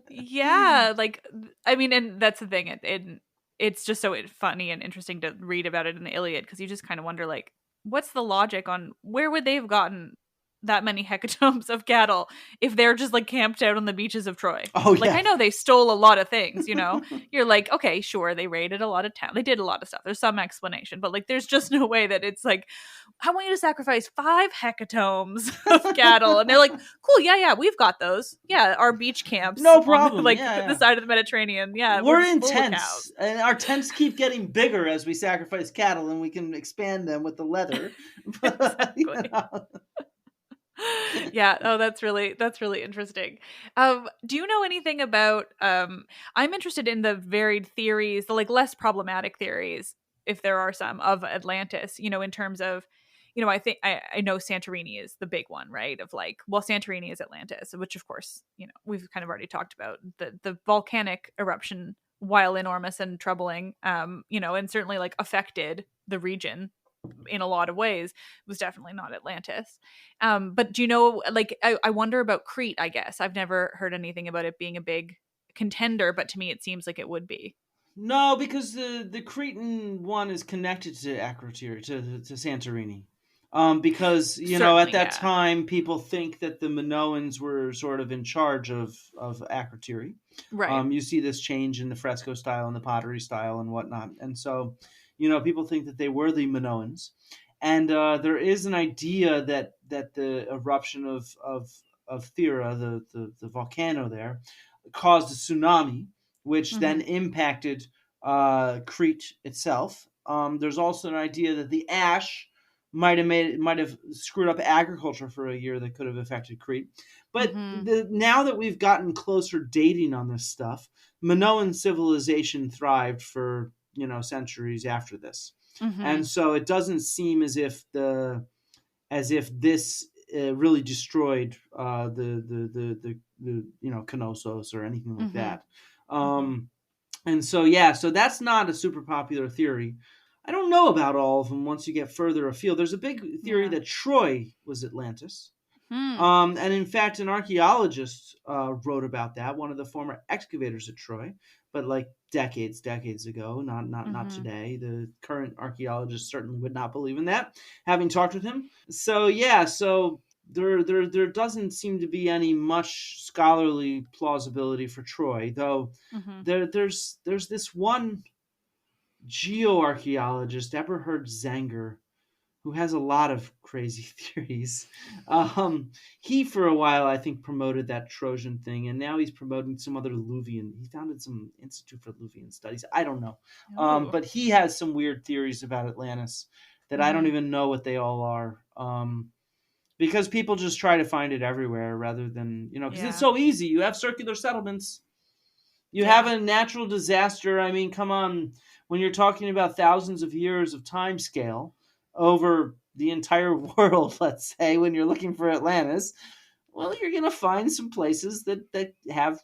yeah, like, I mean, and that's the thing. It's just so funny and interesting to read about it in the Iliad because you just kind of wonder, like, what's the logic on where would they have gotten that many hecatombs of cattle if they're just like camped out on the beaches of Troy? Oh Like, yeah. I know they stole a lot of things, you know? You're like, okay, sure, they raided a lot of town. They did a lot of stuff. There's some explanation, but like, there's just no way that it's like, I want you to sacrifice 5 hecatombs of cattle. And they're like, cool, yeah, we've got those. Yeah, our beach camps No on problem. like Yeah, the yeah. side of the Mediterranean. Yeah, we're We're just in full of tents, cows. and our tents keep getting bigger as we sacrifice cattle, and we can expand them with the leather. Exactly. Yeah. Oh, that's really interesting. Do you know anything about? I'm interested in the varied theories, the like less problematic theories, if there are some, of Atlantis. You know, in terms of, you know, I think I know Santorini is the big one, right? Of like, well, Santorini is Atlantis, which of course, you know, we've kind of already talked about the volcanic eruption, while enormous and troubling, you know, and certainly like affected the region in a lot of ways, was definitely not Atlantis. But do you know, like, I wonder about Crete, I guess. I've never heard anything about it being a big contender, but to me it seems like it would be. No, because the Cretan one is connected to Akrotiri, to Santorini. Because at Certainly, that yeah. time, people think that the Minoans were sort of in charge of Akrotiri. Right. You see this change in the fresco style and the pottery style and whatnot, and so people think that they were the Minoans, and there is an idea that the eruption of Thera, the volcano there, caused a tsunami, which then Mm-hmm. impacted Crete itself. There's also an idea that the ash might have screwed up agriculture for a year that could have affected Crete. But Mm-hmm. now that we've gotten closer dating on this stuff, Minoan civilization thrived for centuries after this, Mm-hmm. and so it doesn't seem as if this really destroyed the Knossos or anything like Mm-hmm. that. Mm-hmm. And so yeah, so that's not a super popular theory. I don't know about all of them once you get further afield. There's a big theory Yeah. that Troy was Atlantis. Hmm. And in fact, an archaeologist wrote about that. One of the former excavators at Troy, but like decades ago, not Mm-hmm. today. The current archaeologist certainly would not believe in that, having talked with him. So yeah, so there doesn't seem to be any much scholarly plausibility for Troy, though. Mm-hmm. There's this one geoarchaeologist, Eberhard Zenger, who has a lot of crazy theories. He, for a while, I think, promoted that Trojan thing, and now he's promoting some other Luvian. He founded some Institute for Luvian Studies. I don't know. Oh. But he has some weird theories about Atlantis that I don't Mm-hmm. even know what they all are. Because people just try to find it everywhere rather than, because it's Yeah. so easy. You have circular settlements. You have Yeah. a natural disaster. I mean, come on. When you're talking about thousands of years of time scale over the entire world, let's say, when you're looking for Atlantis, well, you're going to find some places that have,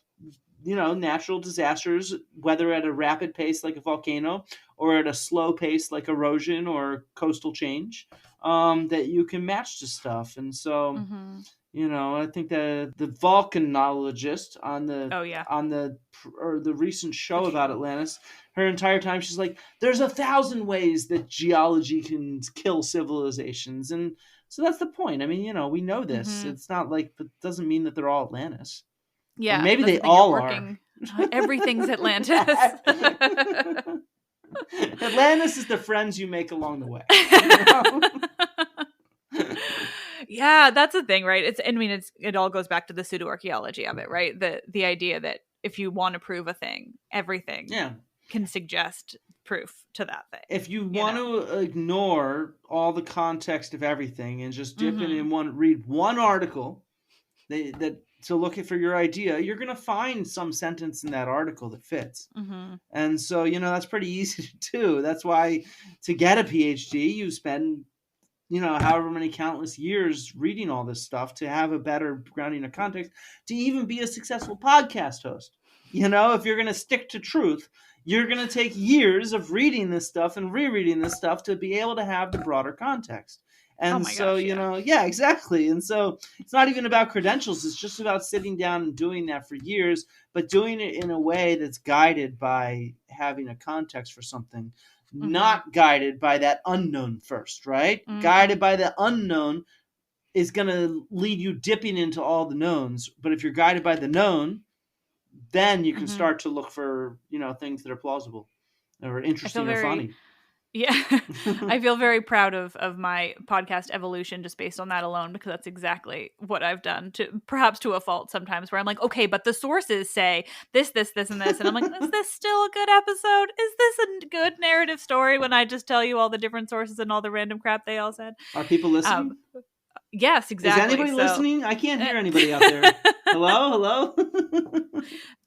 natural disasters, whether at a rapid pace like a volcano or at a slow pace like erosion or coastal change, that you can match to stuff. And so, Mm-hmm. I think the volcanologist Oh yeah. on the recent The show about show. Atlantis, her entire time she's like, "There's 1,000 ways that geology can kill civilizations," and so that's the point. I mean, we know this. Mm-hmm. It's not like, but it doesn't mean that they're all Atlantis, or Yeah, maybe that's they the thing. You're all are. working. Everything's Atlantis. Atlantis is the friends you make along the way. Yeah, that's the thing, right? It all goes back to the pseudo archaeology of it, right? The idea that if you want to prove a thing, everything Yeah. can suggest proof to that thing. If you want to ignore all the context of everything and just dip in and read one article that to look at for your idea, you're going to find some sentence in that article that fits. Mm-hmm. And so, that's pretty easy to do. That's why to get a PhD, you spend however many countless years reading all this stuff to have a better grounding of context to even be a successful podcast host. If you're going to stick to truth, you're going to take years of reading this stuff and rereading this stuff to be able to have the broader context. Oh And my so, gosh, yeah. yeah, exactly. And so it's not even about credentials. It's just about sitting down and doing that for years, but doing it in a way that's guided by having a context for something, not guided by that unknown first, right? Guided by the unknown is going to lead you dipping into all the knowns. But if you're guided by the known, then you can start to look for, things that are plausible or interesting or funny. Yeah, I feel very proud of my podcast evolution just based on that alone, because that's exactly what I've done, to perhaps to a fault sometimes, where I'm like, okay, but the sources say this, and this. And I'm like, is this still a good episode? Is this a good narrative story when I just tell you all the different sources and all the random crap they all said? Are people listening? Yes, exactly. Is anybody listening? I can't hear anybody out there. Hello?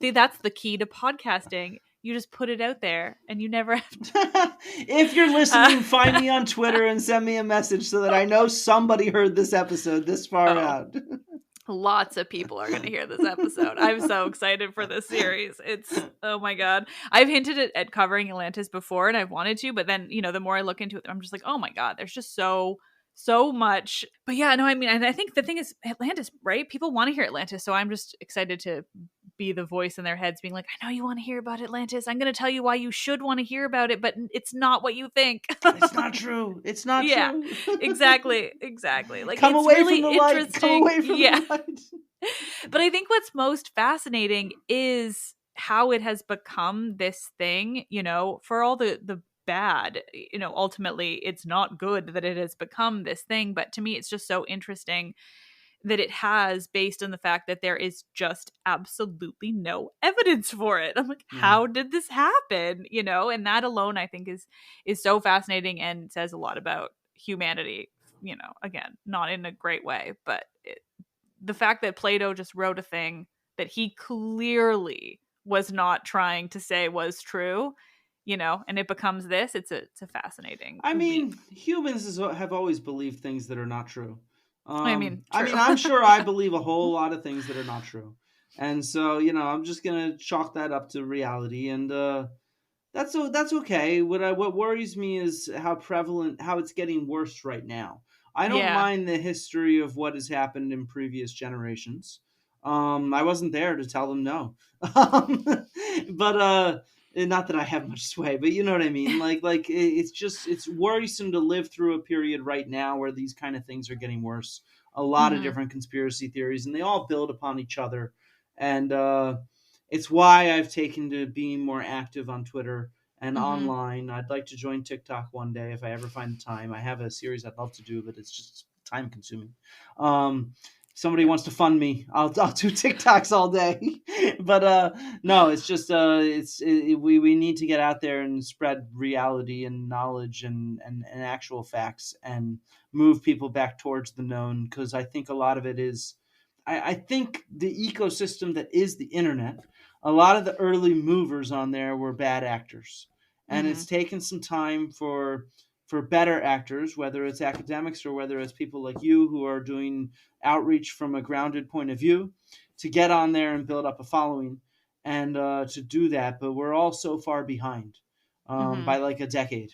See, that's the key to podcasting. You just put it out there and you never have to. If you're listening, find me on Twitter and send me a message so that I know somebody heard this episode this far out. Lots of people are going to hear this episode. I'm so excited for this series. Oh my God. I've hinted at covering Atlantis before and I've wanted to, but then, the more I look into it, I'm just like, oh my God, there's just so much. But yeah, no, I mean, and I think the thing is Atlantis, right? People want to hear Atlantis. So I'm just excited to be the voice in their heads being like, I know you want to hear about Atlantis. I'm going to tell you why you should want to hear about it, but it's not what you think. It's not true. It's not true. Exactly. Like, come it's away really from the light. interesting. Come away from the light. But I think what's most fascinating is how it has become this thing, for all the bad, ultimately it's not good that it has become this thing. But to me, it's just so interesting that it has, based on the fact that there is just absolutely no evidence for it. I'm like, how did this happen? And that alone, I think, is so fascinating and says a lot about humanity, again, not in a great way, but the fact that Plato just wrote a thing that he clearly was not trying to say was true, and it becomes this, it's a fascinating leap. Humans have always believed things that are not true. True. I'm sure I believe a whole lot of things that are not true. And so, I'm just going to chalk that up to reality. And that's okay. What worries me is how it's getting worse right now. I don't mind the history of what has happened in previous generations. I wasn't there to tell them no. But not that I have much sway, but you know what I mean? Like it's worrisome to live through a period right now where these kind of things are getting worse. A lot of different conspiracy theories, and they all build upon each other. And it's why I've taken to being more active on Twitter and online. I'd like to join TikTok one day if I ever find the time. I have a series I'd love to do, but it's just time consuming. Somebody wants to fund me, I'll do TikToks all day. But no, it's just we need to get out there and spread reality and knowledge and actual facts and move people back towards the known, because I think a lot of it is I think the ecosystem that is the internet, a lot of the early movers on there were bad actors, and it's taken some time for better actors, whether it's academics or whether it's people like you who are doing outreach from a grounded point of view, to get on there and build up a following and to do that. But we're all so far behind by like a decade.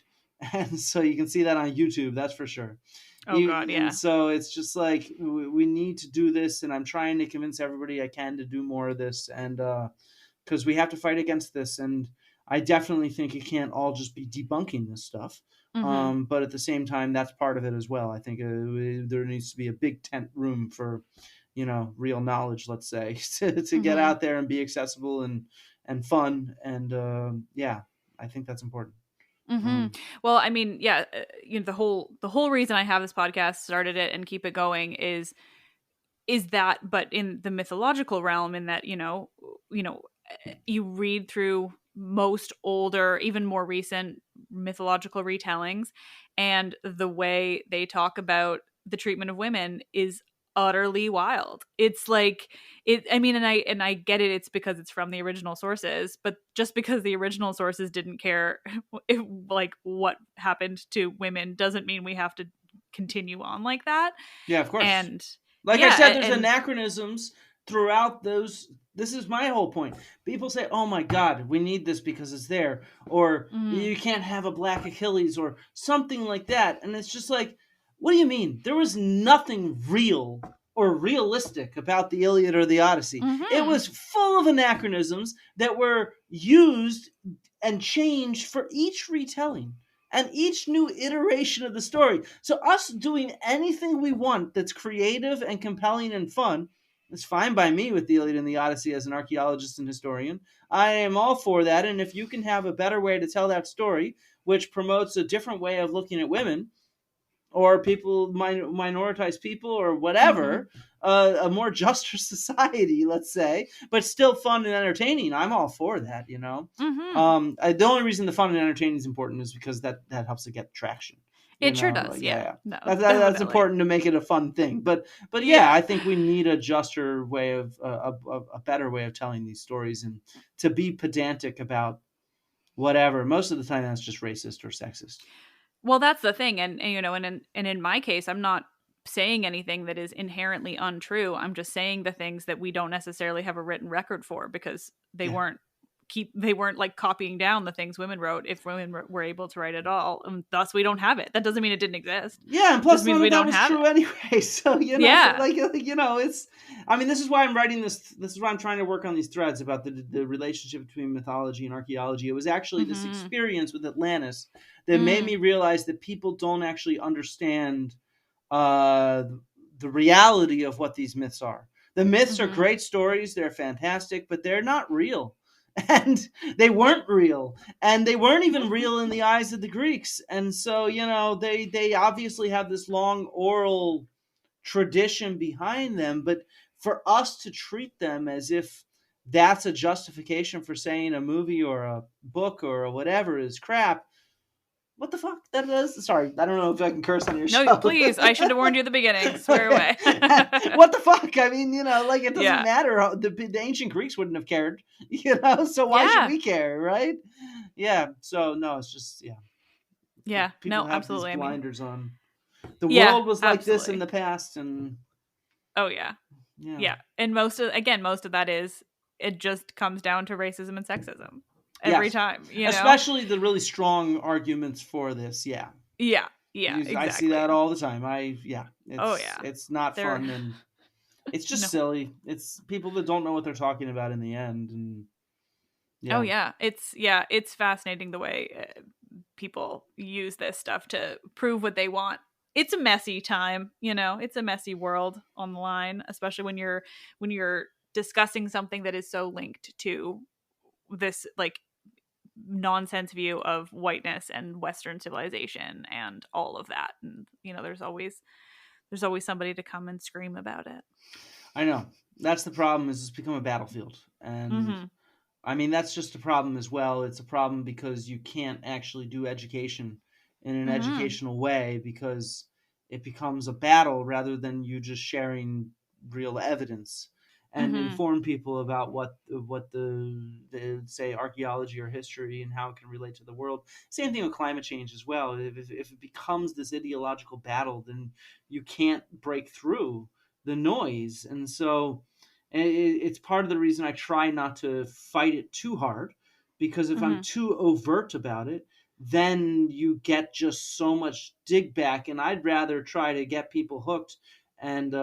And so you can see that on YouTube, that's for sure. God, yeah. And so it's just like we need to do this, and I'm trying to convince everybody I can to do more of this, and because we have to fight against this. And I definitely think it can't all just be debunking this stuff. But at the same time, that's part of it as well. I think there needs to be a big tent room for, real knowledge, let's say, to get out there and be accessible and fun. And I think that's important. Well, I mean, yeah, the whole reason I have this podcast, started it and keep it going is that, but in the mythological realm, in that, you read through most older, even more recent mythological retellings, and the way they talk about the treatment of women is utterly wild. It's like and I get it, it's because it's from the original sources, but just because the original sources didn't care what happened to women doesn't mean we have to continue on like that. Yeah, of course. And like I said, there's anachronisms throughout those. This is my whole point. People say, oh my God, we need this because it's there. Or you can't have a black Achilles or something like that. And it's just like, what do you mean? There was nothing real or realistic about the Iliad or the Odyssey. It was full of anachronisms that were used and changed for each retelling and each new iteration of the story. So us doing anything we want that's creative and compelling and fun, it's fine by me with the Iliad and the Odyssey as an archaeologist and historian. I am all for that. And if you can have a better way to tell that story, which promotes a different way of looking at women or people, minoritized people or whatever, a more juster society, let's say, but still fun and entertaining, I'm all for that, you know? The only reason the fun and entertaining is important is because that helps it get traction. It sure does, yeah. No, that's important to make it a fun thing. But yeah, I think we need a juster way of a better way of telling these stories, and to be pedantic about whatever. Most of the time, that's just racist or sexist. Well, that's the thing, and you know, and in my case, I'm not saying anything that is inherently untrue. I'm just saying the things that we don't necessarily have a written record for because they weren't like copying down the things women wrote if women were able to write at all, and thus we don't have it. That doesn't mean it didn't exist. Yeah, and plus none of that was true anyway. So you know, like you know, it's. I mean, this is why I'm writing this. This is why I'm trying to work on these threads about the relationship between mythology and archaeology. It was actually this experience with Atlantis that made me realize that people don't actually understand the reality of what these myths are. The myths are great stories; they're fantastic, but they're not real. And they weren't real, and they weren't even real in the eyes of the Greeks. And so, you know, they obviously have this long oral tradition behind them, but for us to treat them as if that's a justification for saying a movie or a book or whatever is crap, what the fuck? That is. Sorry, I don't know if I can curse on your show. No, please. I should have warned you at the beginning. Swear away. What the fuck? I mean, you know, like it doesn't matter. The ancient Greeks wouldn't have cared, you know. So why should we care, right? Yeah. So no, it's just yeah. People no, have absolutely. These blinders on. The world was like this in the past, and yeah. And most of that is it just comes down to racism and sexism. Every time, you know? Especially the really strong arguments for this, yeah, exactly. I see that all the time. It's not fun, and it's just silly. It's people that don't know what they're talking about in the end, and it's fascinating the way people use this stuff to prove what they want. It's a messy time, you know. It's a messy world online, especially when you're discussing something that is so linked to this like nonsense view of whiteness and Western civilization and all of that. And you know, there's always somebody to come and scream about it. I know. That's the problem, is it's become a battlefield. And I mean, that's just a problem as well. It's a problem because you can't actually do education in an educational way, because it becomes a battle rather than you just sharing real evidence and inform people about what the say archaeology or history and how it can relate to the world. Same thing with climate change as well. If it becomes this ideological battle, then you can't break through the noise. And so it's part of the reason I try not to fight it too hard, because if I'm too overt about it, then you get just so much dig back. And I'd rather try to get people hooked. And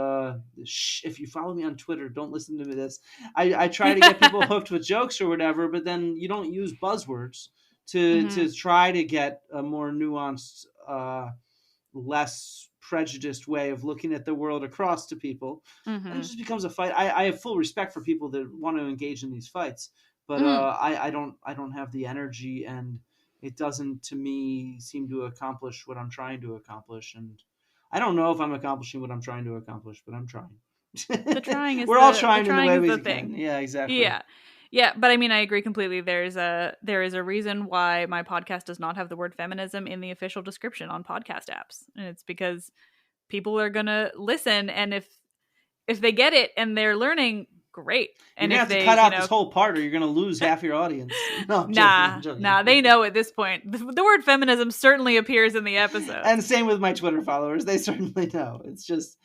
if you follow me on Twitter, don't listen to this. I try to get people hooked with jokes or whatever, but then you don't use buzzwords to try to get a more nuanced, less prejudiced way of looking at the world across to people. And it just becomes a fight. I have full respect for people that want to engage in these fights, but I don't have the energy, and it doesn't, to me, seem to accomplish what I'm trying to accomplish. And I don't know if I'm accomplishing what I'm trying to accomplish, but I'm trying. The trying is We're all trying in the way we can. Yeah, exactly. Yeah, but I mean, I agree completely. There is a reason why my podcast does not have the word feminism in the official description on podcast apps, and it's because people are gonna listen, and if they get it and they're learning, great. You're And going if to have they, to cut out this whole part or you're going to lose half your audience. No, I'm joking. Nah, they know at this point. The word feminism certainly appears in the episode. And same with my Twitter followers. They certainly know. It's just,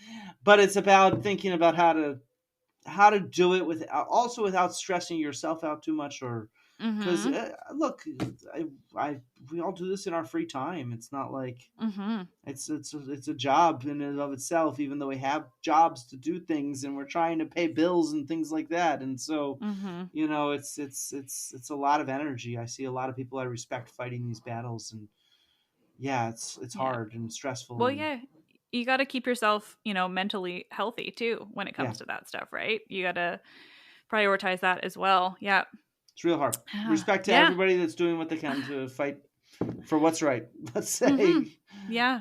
but it's about thinking about how to do it without stressing yourself out too much, or because look, we all do this in our free time. It's not like it's a job in and of itself, even though we have jobs to do things and we're trying to pay bills and things like that. And so it's a lot of energy. I see a lot of people I respect fighting these battles, and it's hard and stressful. Well, you got to keep yourself, mentally healthy too when it comes to that stuff, right? You got to prioritize that as well. Yeah. It's real hard. Respect to everybody that's doing what they can to fight for what's right, let's say. Yeah.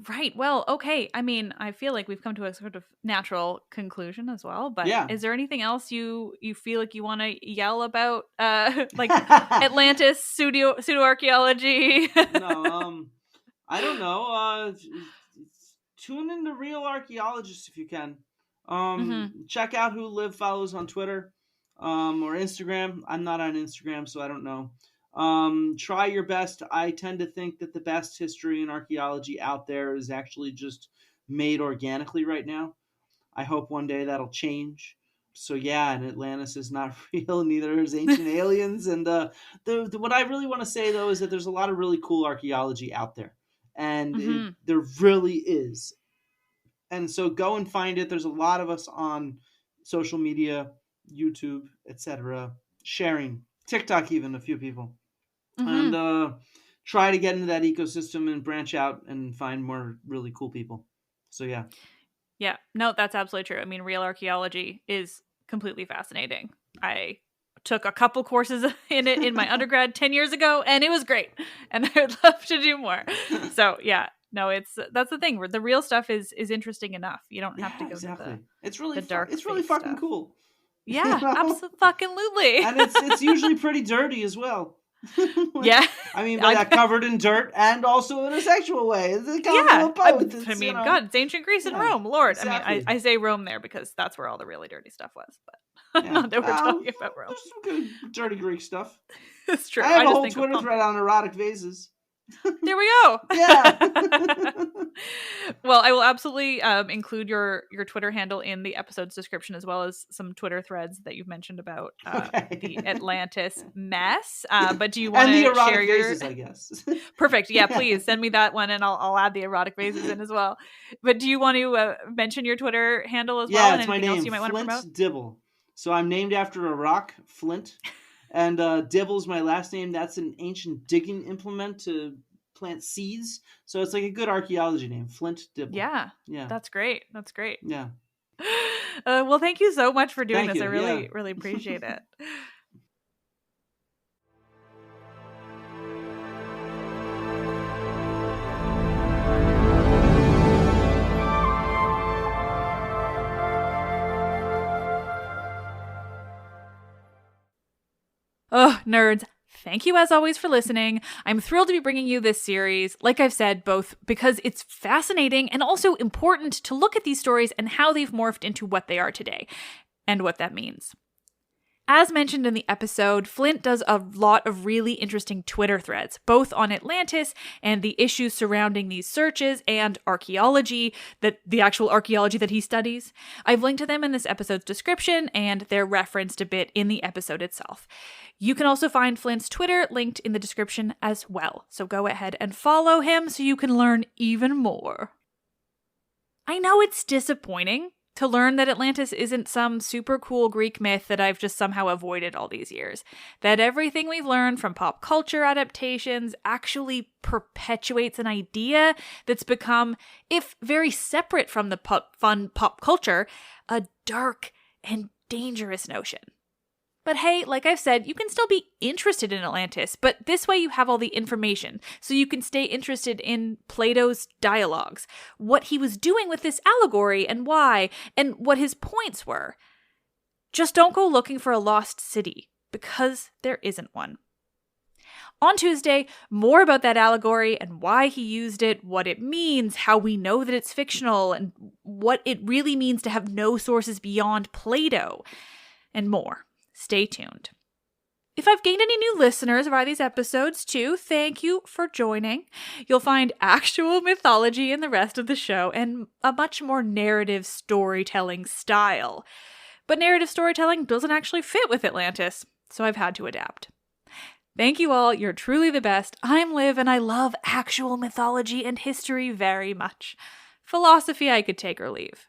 Right. Well, okay. I mean, I feel like we've come to a sort of natural conclusion as well, but is there anything else you feel like you want to yell about, like Atlantis, pseudo-archaeology? No, I don't know. Tune into Real Archaeologists if you can. Check out who Liv follows on Twitter or Instagram. I'm not on Instagram, so I don't know. Try your best. I tend to think that the best history and archaeology out there is actually just made organically right now. I hope one day that'll change. So and Atlantis is not real, neither is ancient aliens. And what I really want to say, though, is that there's a lot of really cool archaeology out there. And there really is. And so go and find it. There's a lot of us on social media, YouTube, etc., sharing, TikTok even, a few people. And try to get into that ecosystem and branch out and find more really cool people. So, Yeah, no, that's absolutely true. I mean, real archaeology is completely fascinating. I took a couple courses in it in my undergrad 10 years ago, and it was great. And I would love to do more. So, no, that's the thing. The real stuff is interesting enough. You don't have to go to the dark. It's really fucking cool. Yeah, absolutely. And it's usually pretty dirty as well. I mean, by that covered in dirt and also in a sexual way. It's God, it's ancient Greece and Rome, Lord. Exactly. I mean, I say Rome there because that's where all the really dirty stuff was. But not that we're talking about Rome. There's some good dirty Greek stuff. It's true. I have a whole Twitter thread on erotic vases. There we go. Yeah. Well, I will absolutely include your Twitter handle in the episode's description, as well as some Twitter threads that you've mentioned about the Atlantis mess. But do you want to share your vases, I guess? Perfect. Yeah, please send me that one, and I'll add the erotic vases in as well. But do you want to mention your Twitter handle as well? Yeah, it's my name. You might want to promote? Dibble. So I'm named after a rock, Flint. And Dibble's my last name. That's an ancient digging implement to plant seeds. So it's like a good archaeology name, Flint Dibble. Yeah. That's great. Yeah. Well, thank you so much for doing this. I really appreciate it. Oh, nerds. Thank you as always for listening. I'm thrilled to be bringing you this series, like I've said, both because it's fascinating and also important to look at these stories and how they've morphed into what they are today and what that means. As mentioned in the episode, Flint does a lot of really interesting Twitter threads, both on Atlantis and the issues surrounding these searches and archaeology, the actual archaeology that he studies. I've linked to them in this episode's description, and they're referenced a bit in the episode itself. You can also find Flint's Twitter linked in the description as well, so go ahead and follow him so you can learn even more. I know it's disappointing to learn that Atlantis isn't some super cool Greek myth that I've just somehow avoided all these years. That everything we've learned from pop culture adaptations actually perpetuates an idea that's become, if very separate from the fun pop culture, a dark and dangerous notion. But hey, like I've said, you can still be interested in Atlantis, but this way you have all the information, so you can stay interested in Plato's dialogues, what he was doing with this allegory and why, and what his points were. Just don't go looking for a lost city, because there isn't one. On Tuesday, more about that allegory and why he used it, what it means, how we know that it's fictional, and what it really means to have no sources beyond Plato, and more. Stay tuned. If I've gained any new listeners via these episodes too, thank you for joining. You'll find actual mythology in the rest of the show and a much more narrative storytelling style. But narrative storytelling doesn't actually fit with Atlantis, so I've had to adapt. Thank you all, you're truly the best. I'm Liv and I love actual mythology and history very much. Philosophy I could take or leave.